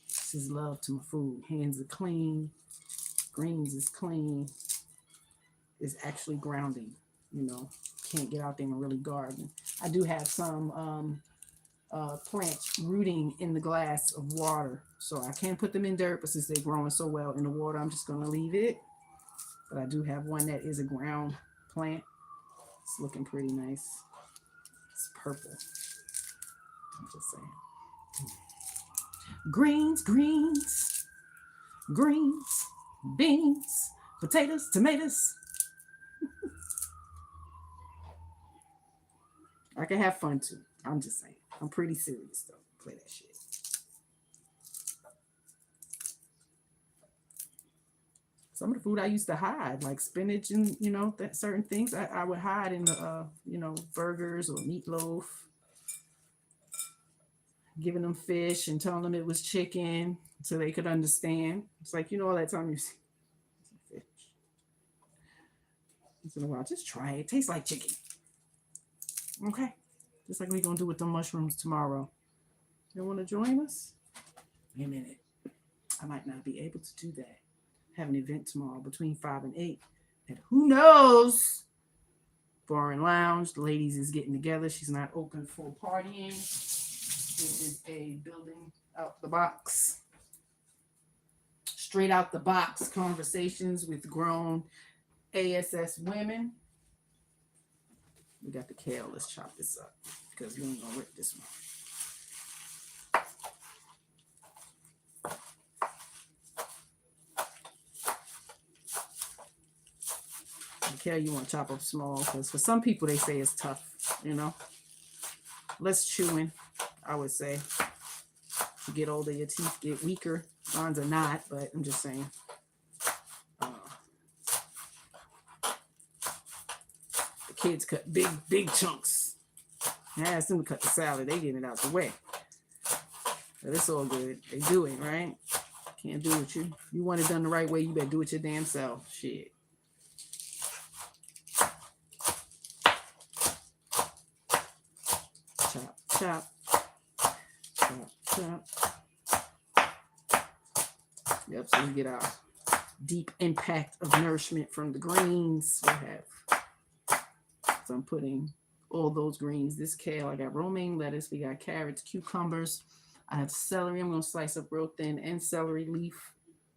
This is love to my food. Hands are clean. Greens is clean. It's actually grounding. Can't get out there and really garden. I do have some plants rooting in the glass of water, so I can put them in dirt, but since they're growing so well in the water, I'm just going to leave it. But I do have one that is a ground plant. It's looking pretty nice. It's purple. I'm just saying. Greens, beans, potatoes, tomatoes. I can have fun too. I'm just saying. I'm pretty serious though. Play that shit. Some of the food I used to hide, like spinach and, that certain things I would hide in the, burgers or meatloaf. Giving them fish and telling them it was chicken so they could understand. It's like, all that time you see fish. Once in a while, just try it. It tastes like chicken. Okay. Just like we're going to do with the mushrooms tomorrow. You want to join us? Wait a minute. I might not be able to do that. I have an event tomorrow between 5 and 8. And who knows? Bar and Lounge. The ladies is getting together. She's not open for partying. It is a building out the box. Straight out the box conversations with grown ASS women. We got the kale. Let's chop this up because we ain't gonna rip this one. The kale you want to chop up small because for some people they say it's tough, you know. Less chewing, I would say. As you get older, your teeth get weaker. Mine's are not, but I'm just saying. The kids cut big chunks. I asked them to cut the salad. They getting it out the way. But it's all good. They do it, right? Can't do it. You want it done the right way, you better do it your damn self. Shit. Chop, chop. Chop, chop. Yep, so we get our deep impact of nourishment from the greens. We have, so I'm putting all those greens. This kale, I got romaine lettuce, we got carrots, cucumbers. I have celery. I'm going to slice up real thin and celery leaf.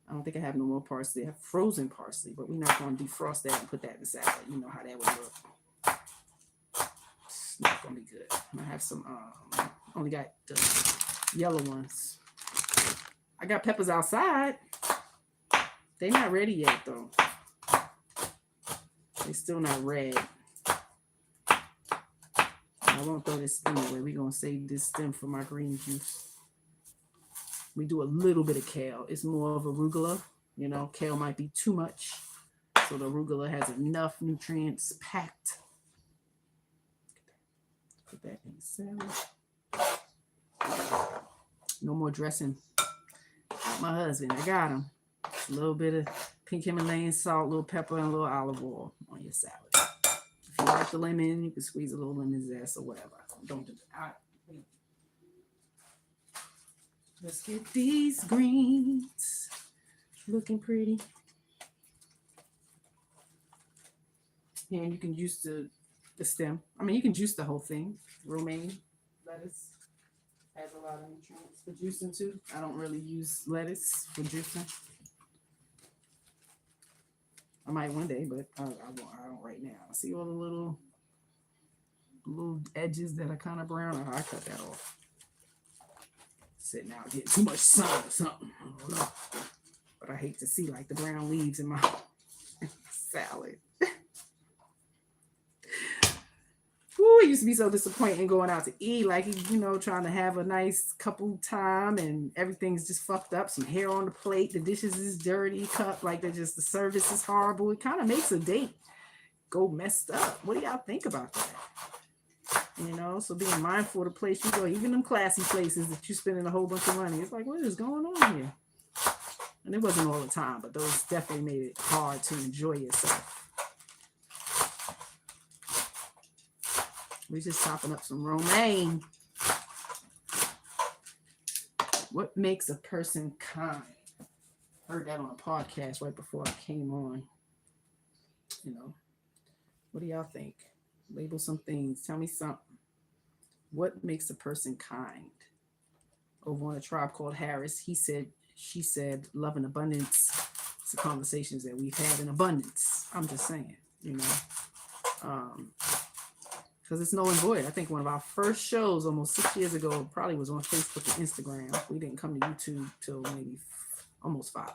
I don't think I have no more parsley. I have frozen parsley, but we're not going to defrost that and put that in the salad. You know how that would look. It's not going to be good. I have some, only got the yellow ones. I got peppers outside. They're not ready yet, though. They're still not red. I won't throw this anyway. We're going to save this stem for my green juice. We do a little bit of kale. It's more of arugula. You know, kale might be too much. So the arugula has enough nutrients packed. Put that in the salad. No more dressing. My husband, I got him. A little bit of pink Himalayan salt, a little pepper, and a little olive oil on your salad. If you like the lemon, you can squeeze a little lemon zest or whatever. Don't do that. Let's get these greens looking pretty. And you can juice the stem. I mean, you can juice the whole thing. Romaine lettuce has a lot of nutrients for juicing too. I don't really use lettuce for juicing. I might one day, but I don't right now. See all the little edges that are kind of brown? I cut that off. Sitting out getting too much sun or something. I don't know. But I hate to see like the brown leaves in my salad. Ooh, it used to be so disappointing going out to eat, like, you know, trying to have a nice couple time and everything's just fucked up. Some hair on the plate, the dishes is dirty, cut, like the service is horrible. It kind of makes a date go messed up. What do y'all think about that? You know, so being mindful of the place you go, even them classy places that you spending a whole bunch of money, it's like, what is going on here? And it wasn't all the time, but those definitely made it hard to enjoy yourself. We're just chopping up some romaine. What makes a person kind? Heard that on a podcast right before I came on. You know, what do y'all think? Label some things. Tell me something. What makes a person kind? Over on A Tribe Called Harris, he said, she said, love and abundance. It's the conversations that we've had in abundance. I'm just saying, you know. Because it's null and void. I think one of our first shows almost 6 years ago probably was on Facebook and Instagram. We didn't come to YouTube till maybe almost 5.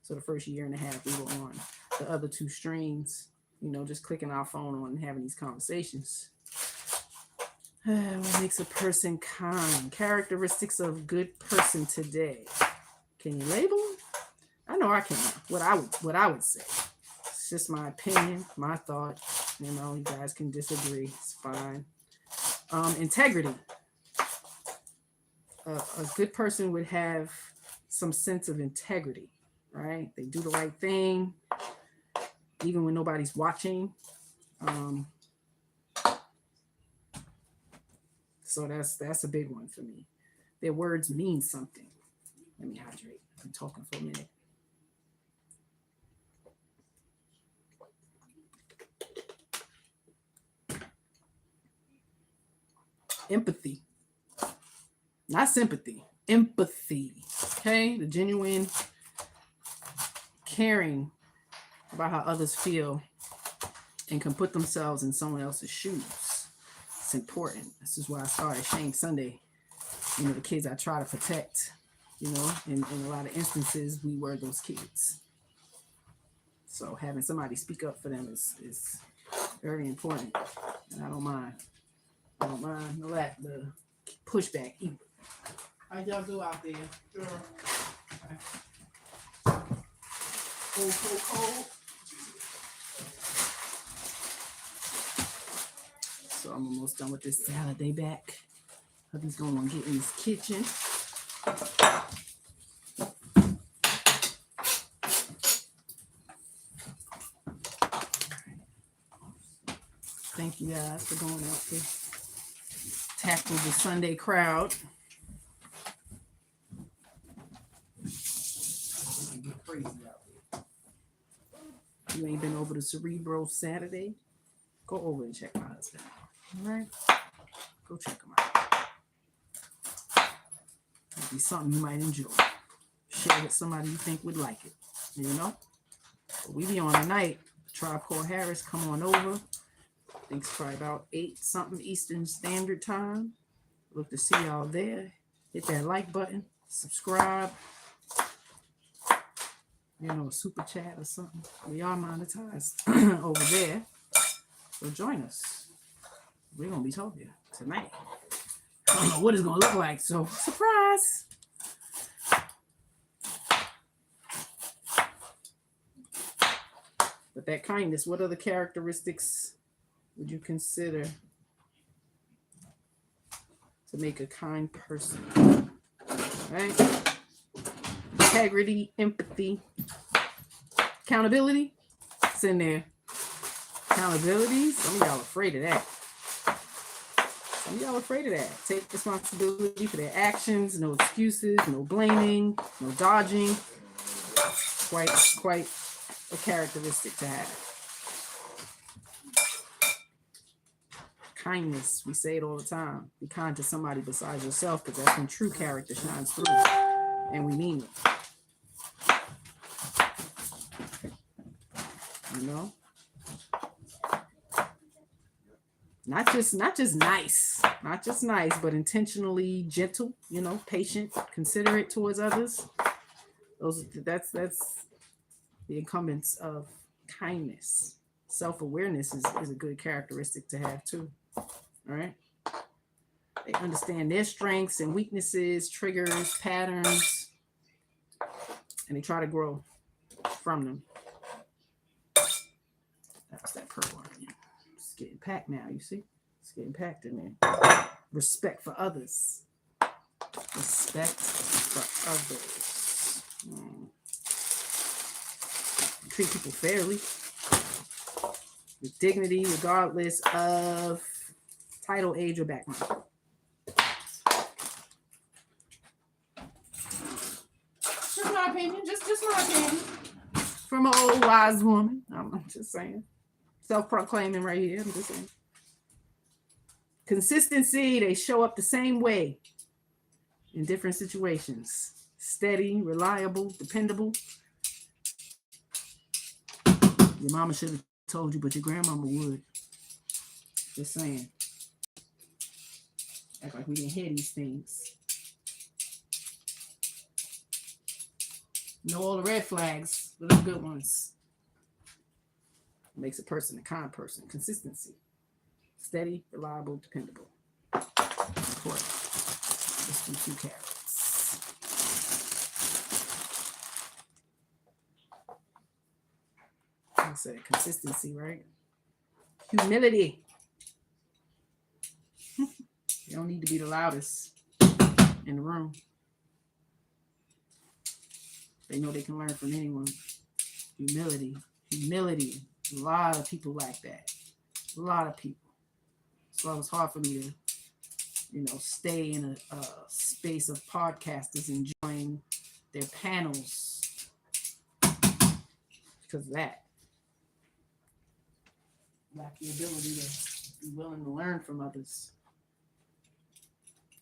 So the first year and a half we were on the other 2 streams, you know, just clicking our phone on and having these conversations. What makes a person kind? Characteristics of a good person today. Can you label them? I know I can. What I would say. It's just my opinion, my thought. You know, you guys can disagree. It's fine. Integrity. A good person would have some sense of integrity, right? They do the right thing, even when nobody's watching. So that's a big one for me. Their words mean something. Let me hydrate. I've been talking for a minute. Empathy. Not sympathy. Empathy. Okay? The genuine caring about how others feel and can put themselves in someone else's shoes. It's important. This is why I started Shame Sunday. The kids I try to protect, in a lot of instances, we were those kids. So having somebody speak up for them is very important. And I don't mind. The pushback either. How y'all do out there? Sure. Okay. Cold. So I'm almost done with this salad. They back. Hubby's going to get in his kitchen. Thank you guys for going out to tackle the Sunday crowd. Get crazy out there. You ain't been over to Cerebro Saturday? Go over and check my husband out. All right? Go check him out. It'll be something you might enjoy. Share with somebody you think would like it. But we be on tonight. Tribe Called Harris, come on over. I think it's probably about 8-something Eastern Standard Time. Look to see y'all there. Hit that like button. Subscribe. Super chat or something. We are monetized over there. So join us. We're going to be talking tonight. I don't know what it's going to look like, so surprise. But that kindness, what other characteristics would you consider to make a kind person? Right? Integrity, empathy, accountability. It's in there. Accountability. Some of y'all afraid of that. Take responsibility for their actions. No excuses. No blaming. No dodging. Quite a characteristic to have. Kindness. We say it all the time. Be kind to somebody besides yourself, because that's when true character shines through. And we mean it. Not just nice, but intentionally gentle, patient, considerate towards others. That's the incumbents of kindness. Self-awareness is a good characteristic to have too. All right. They understand their strengths and weaknesses, triggers, patterns, and they try to grow from them. That's that purple onion. It's getting packed now, you see? It's getting packed in there. Respect for others. Treat people fairly, with dignity, regardless of title, age, or background. Just my opinion. Just my opinion. From an old wise woman. I'm just saying. Self-proclaiming right here. I'm just saying. Consistency. They show up the same way in different situations. Steady, reliable, dependable. Your mama should have told you, but your grandmama would. Just saying. Act like we didn't hear these things. Know all the red flags, but the good ones. Makes a person a kind person. Consistency. Steady, reliable, dependable. Important. Just do 2 carrots. I said consistency, right? Humility. You don't need to be the loudest in the room. They know they can learn from anyone. Humility. A lot of people like that. A lot of people. So it was hard for me to, stay in a space of podcasters enjoying their panels because of that. Lack the ability to be willing to learn from others.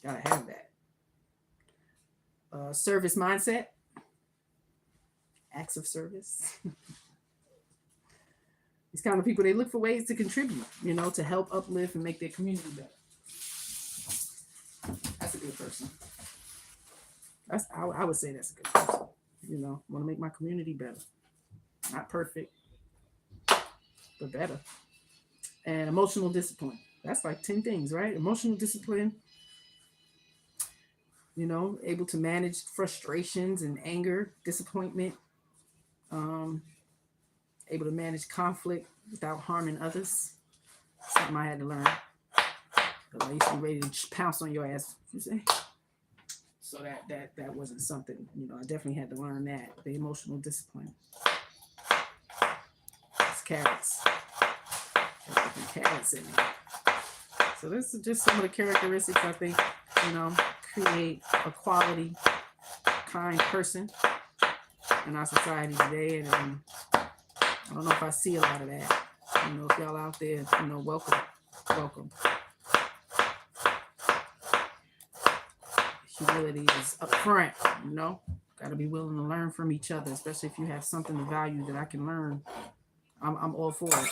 Gotta have that. Service mindset. Acts of service. These kind of people, they look for ways to contribute, to help uplift and make their community better. That's a good person. I would say that's a good person. Want to make my community better. Not perfect, but better. And emotional discipline. That's like 10 things, right? Emotional discipline, able to manage frustrations and anger, disappointment, able to manage conflict without harming others. Something I had to learn. I used to be ready to pounce on your ass. You say? So that wasn't something, I definitely had to learn that. The emotional discipline. It's carrots. Carrots in there. So this is just some of the characteristics I think, create a quality, kind person in our society today. And I don't know if I see a lot of that. If y'all out there, welcome. Humility is up front, got to be willing to learn from each other, especially if you have something of value that I can learn. I'm all for it.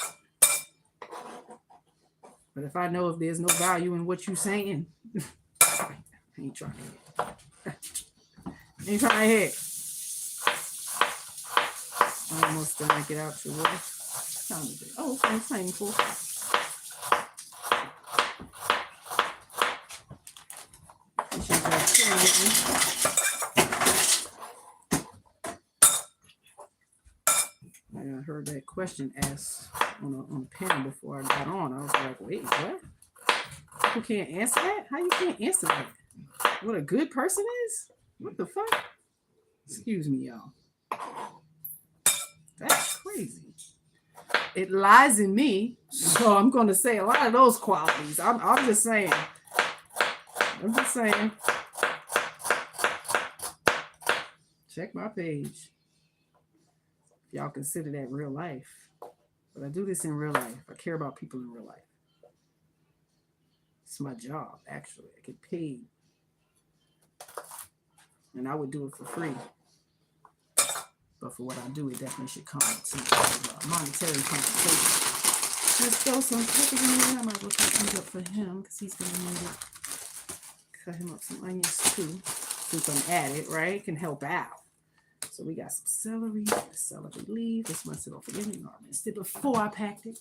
But if I know if there's no value in what you're saying, I ain't trying to hear. I almost done get out your way. Oh, I'm thankful. I heard that question asked on a panel before I got on. I was like, wait, what? People can't answer that? How you can't answer that? What a good person is? What the fuck? Excuse me, y'all. That's crazy. It lies in me, so I'm going to say a lot of those qualities. I'm just saying. Check my page. Y'all consider that real life. But I do this in real life. I care about people in real life. It's my job, actually. I get paid. And I would do it for free. But for what I do, it definitely should come to monetary compensation. Let's throw some peppers in there. I might go cut things up for him because he's going to need it. Cut him up some onions too. Since I'm at it, right? Can help out. So we got some celery, celery leaf. This one sit off again. I missed it before I packed it.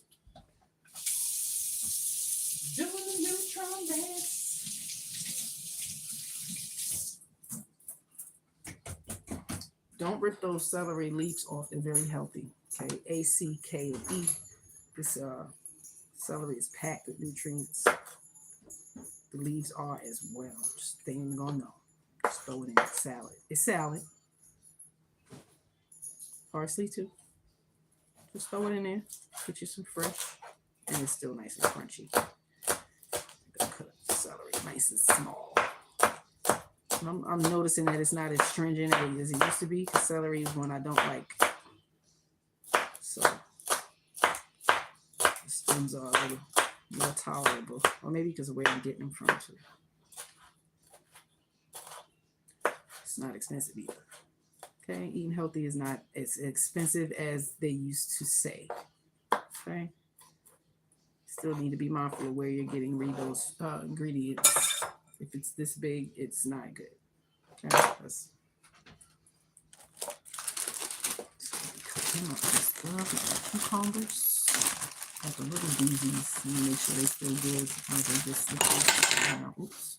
Doing the neutron dance. Don't rip those celery leaves off. They're very healthy. Okay, ACKE. This celery is packed with nutrients. The leaves are as well. Just they ain't gonna know. Just throw it in salad. It's salad. Parsley too. Just throw it in there. Get you some fresh, and it's still nice and crunchy. I'm gonna cut up the celery nice and small. I'm noticing that it's not as stringent as it used to be because celery is one I don't like. So the stems are a little more tolerable, or maybe because of where I'm getting them from too. It's not expensive either. Okay, eating healthy is not as expensive as they used to say. Okay, still need to be mindful of where you're getting those ingredients. If it's this big, it's not good. Okay, let's cut them up and stuff. Cucumbers, like the little doozies, and make sure they still good. Sometimes they just slip. Oops.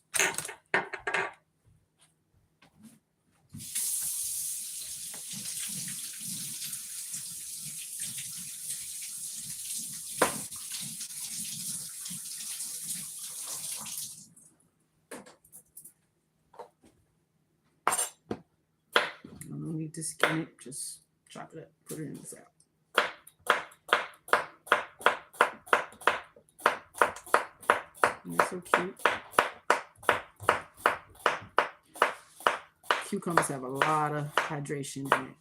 To skin it, just chop it up, put it in the salad. And they're so cute. Cucumbers have a lot of hydration in it,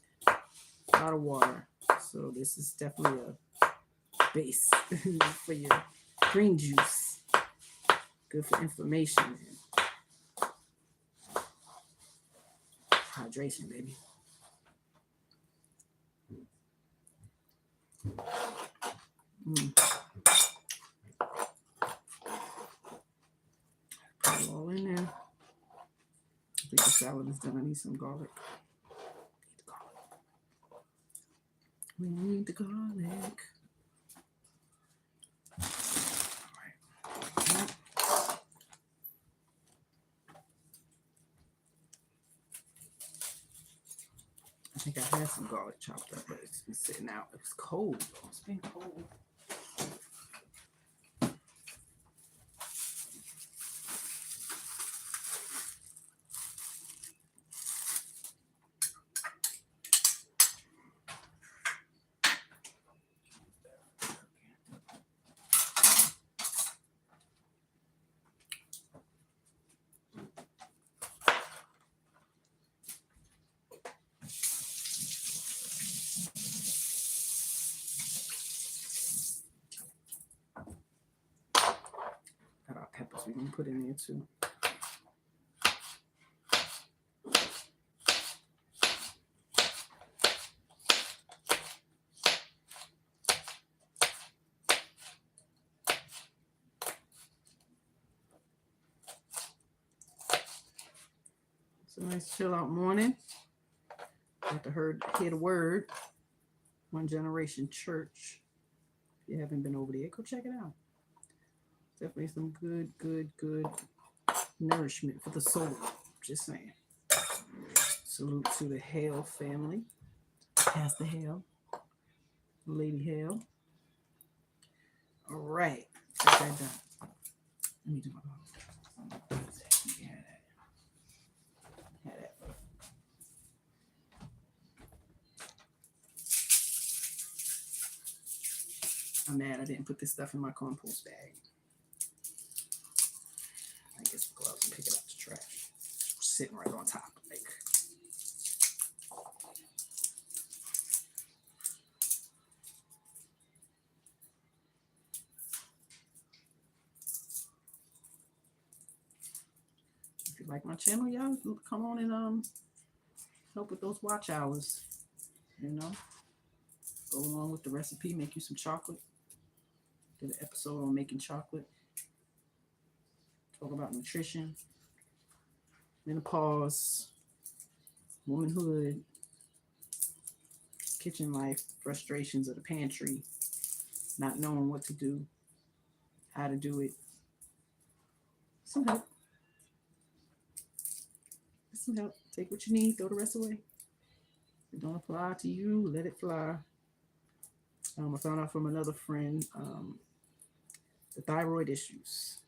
a lot of water. So this is definitely a base for your green juice. Good for inflammation and hydration, baby. Put it all in there. I think the salad is done. I need some garlic. We need the garlic. All right. I think I had some garlic chopped up, but it's been sitting out. It's cold, though. It's been cold. Got our peppers we're going to put in there, too. It's a nice chill out morning. Got to hear the word. One Generation Church. If you haven't been over there, go check it out. Definitely some good nourishment for the soul. Just saying. Salute to the Hale family. Pastor Hale. Lady Hale. All right. Got that done. Let me do my bottle. Had that. I'm mad I didn't put this stuff in my compost bag. I guess the gloves and pick it up the trash. Sitting right on top. Like, if you like my channel, y'all come on and help with those watch hours. You know, go along with the recipe, make you some chocolate. Did an episode on making chocolate. Talk about nutrition, menopause, womanhood, kitchen life, frustrations of the pantry, not knowing what to do, how to do it. Some help. Some help. Take what you need, throw the rest away. If it don't apply to you, let it fly. I found out from another friend the thyroid issues.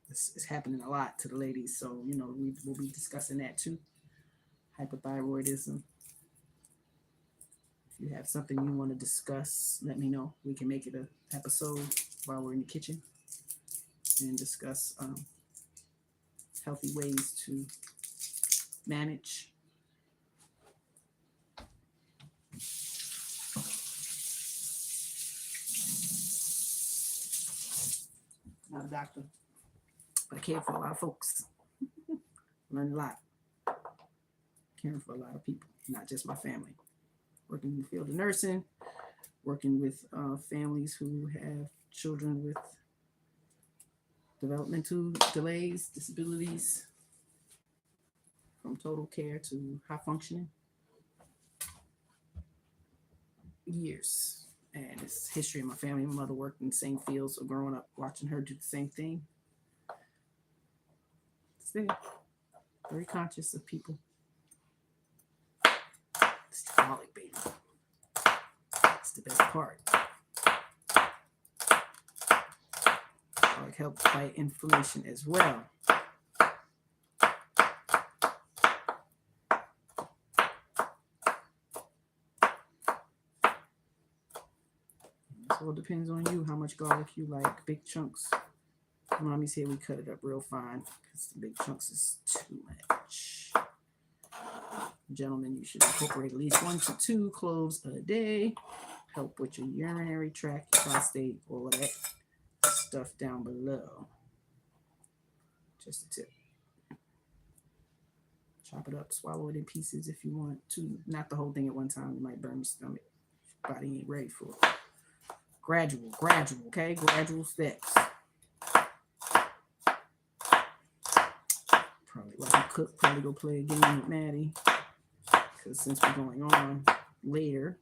This is happening a lot to the ladies, so you know we'll be discussing that too. Hypothyroidism. If you have something you want to discuss, let me know. We can make it an episode while we're in the kitchen and discuss healthy ways to manage. Not a doctor, but I care for a lot of folks. Learned a lot. Caring for a lot of people, not just my family. Working in the field of nursing, working with families who have children with developmental delays, disabilities, from total care to high functioning. Years. And it's history of my family. My mother worked in the same field, so growing up watching her do the same thing. It's there. Very conscious of people. It's the garlic, baby. It's the best part. Garlic helps fight inflammation as well. So it depends on you how much garlic you like. Big chunks. Mommy's here, we cut it up real fine because the big chunks is too much. Gentlemen, you should incorporate at least 1 to 2 cloves a day. Help with your urinary tract, your prostate, all of that stuff down below. Just a tip. Chop it up, swallow it in pieces if you want to. Not the whole thing at one time. You might burn your stomach. Your body ain't ready for it. Gradual, okay? Gradual steps. Probably while he cook, probably go play a game with Maddie. Because since we're going on later,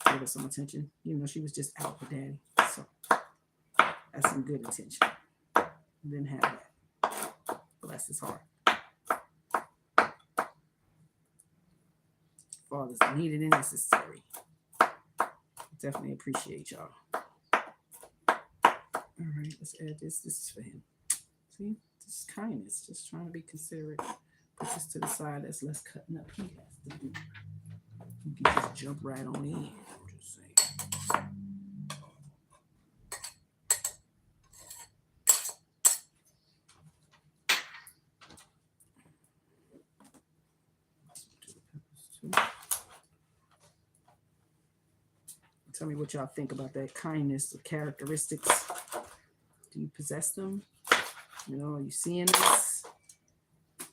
give her some attention. You know, she was just out with Daddy. So that's some good attention. Didn't have that. Bless his heart. Fathers needed and necessary. Definitely appreciate y'all. All right, let's add this. This is for him. See, this is kindness. Just trying to be considerate. Put this to the side. That's less cutting up he has to do. You can just jump right on in. I'm just saying. Tell me what y'all think about that kindness, the characteristics. Do you possess them? You know, are you seeing this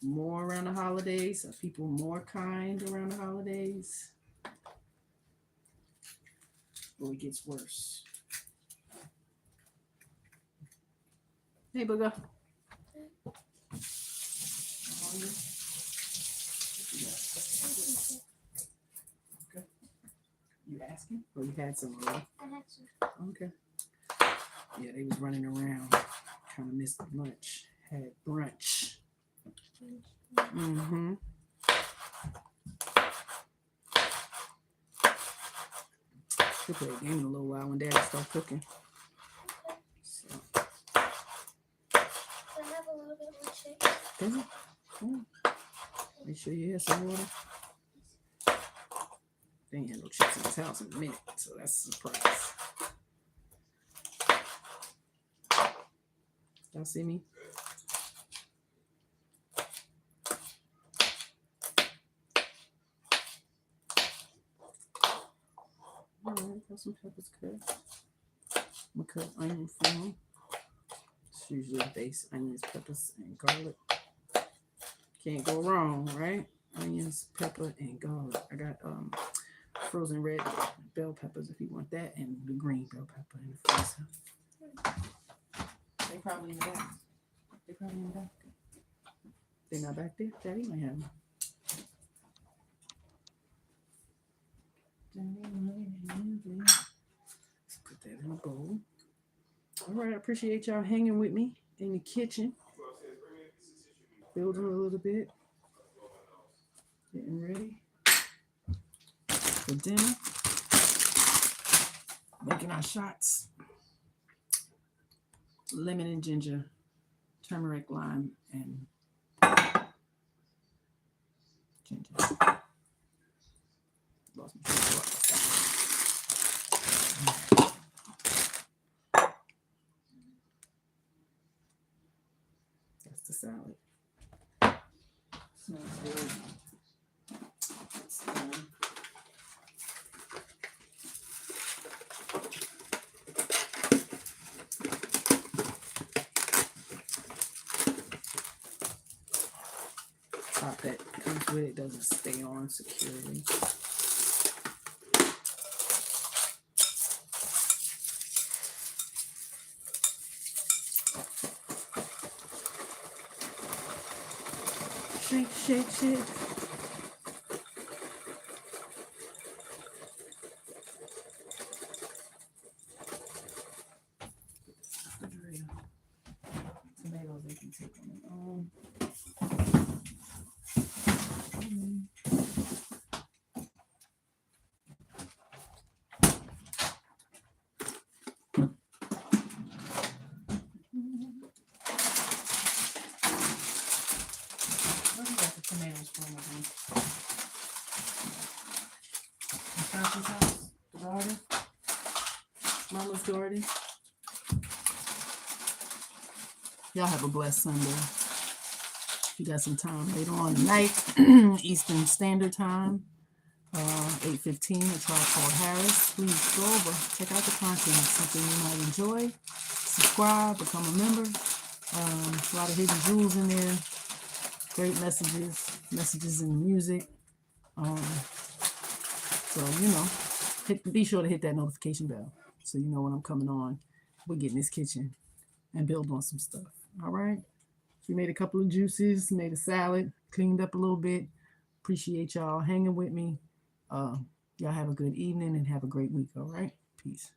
more around the holidays? Are people more kind around the holidays? Or it gets worse? Hey, Booger. You asking? Or you had some already? I had some. Okay. Yeah, they was running around. Kind of missed lunch. Had brunch. Mm-hmm. We'll play a game in a little while when Daddy starts cooking. So. I have a little bit more chips. Does it? Oh. Make sure you have some water. They ain't had no chips in this house in a minute, so that's a surprise. Y'all see me? All right, got some peppers cut. I'm gonna cut onion for them. It's usually base onions, peppers, and garlic. Can't go wrong, right? Onions, pepper, and garlic. I got frozen red bell peppers if you want that, and the green bell pepper in the freezer. They probably in the back. They're not back there? Daddy might have them. Let's put that in a bowl. All right, I appreciate y'all hanging with me in the kitchen. Building a little bit. Getting ready for dinner. Making our shots. Lemon and ginger, turmeric, lime, and ginger. Lost my That's the salad. Smells good. Top that comes with it doesn't stay on securely. Shake, shake, shake. Tomatoes they can take on their own. Tomatoes from Natasha's house, the garden, Mama's garden. Y'all have a blessed Sunday. You got some time later on tonight, Eastern Standard Time, 8:15. A Tribe Called Harris. Please go over, check out the content. Something you might enjoy. Subscribe, become a member. A lot of hidden jewels in there. Great messages in the music. So, you know, be sure to hit that notification bell. so you know when I'm coming on. We're getting this kitchen and build on some stuff. All right. We made a couple of juices, made a salad, cleaned up a little bit. Appreciate y'all hanging with me. Uh, y'all have a good evening and have a great week. All right. Peace.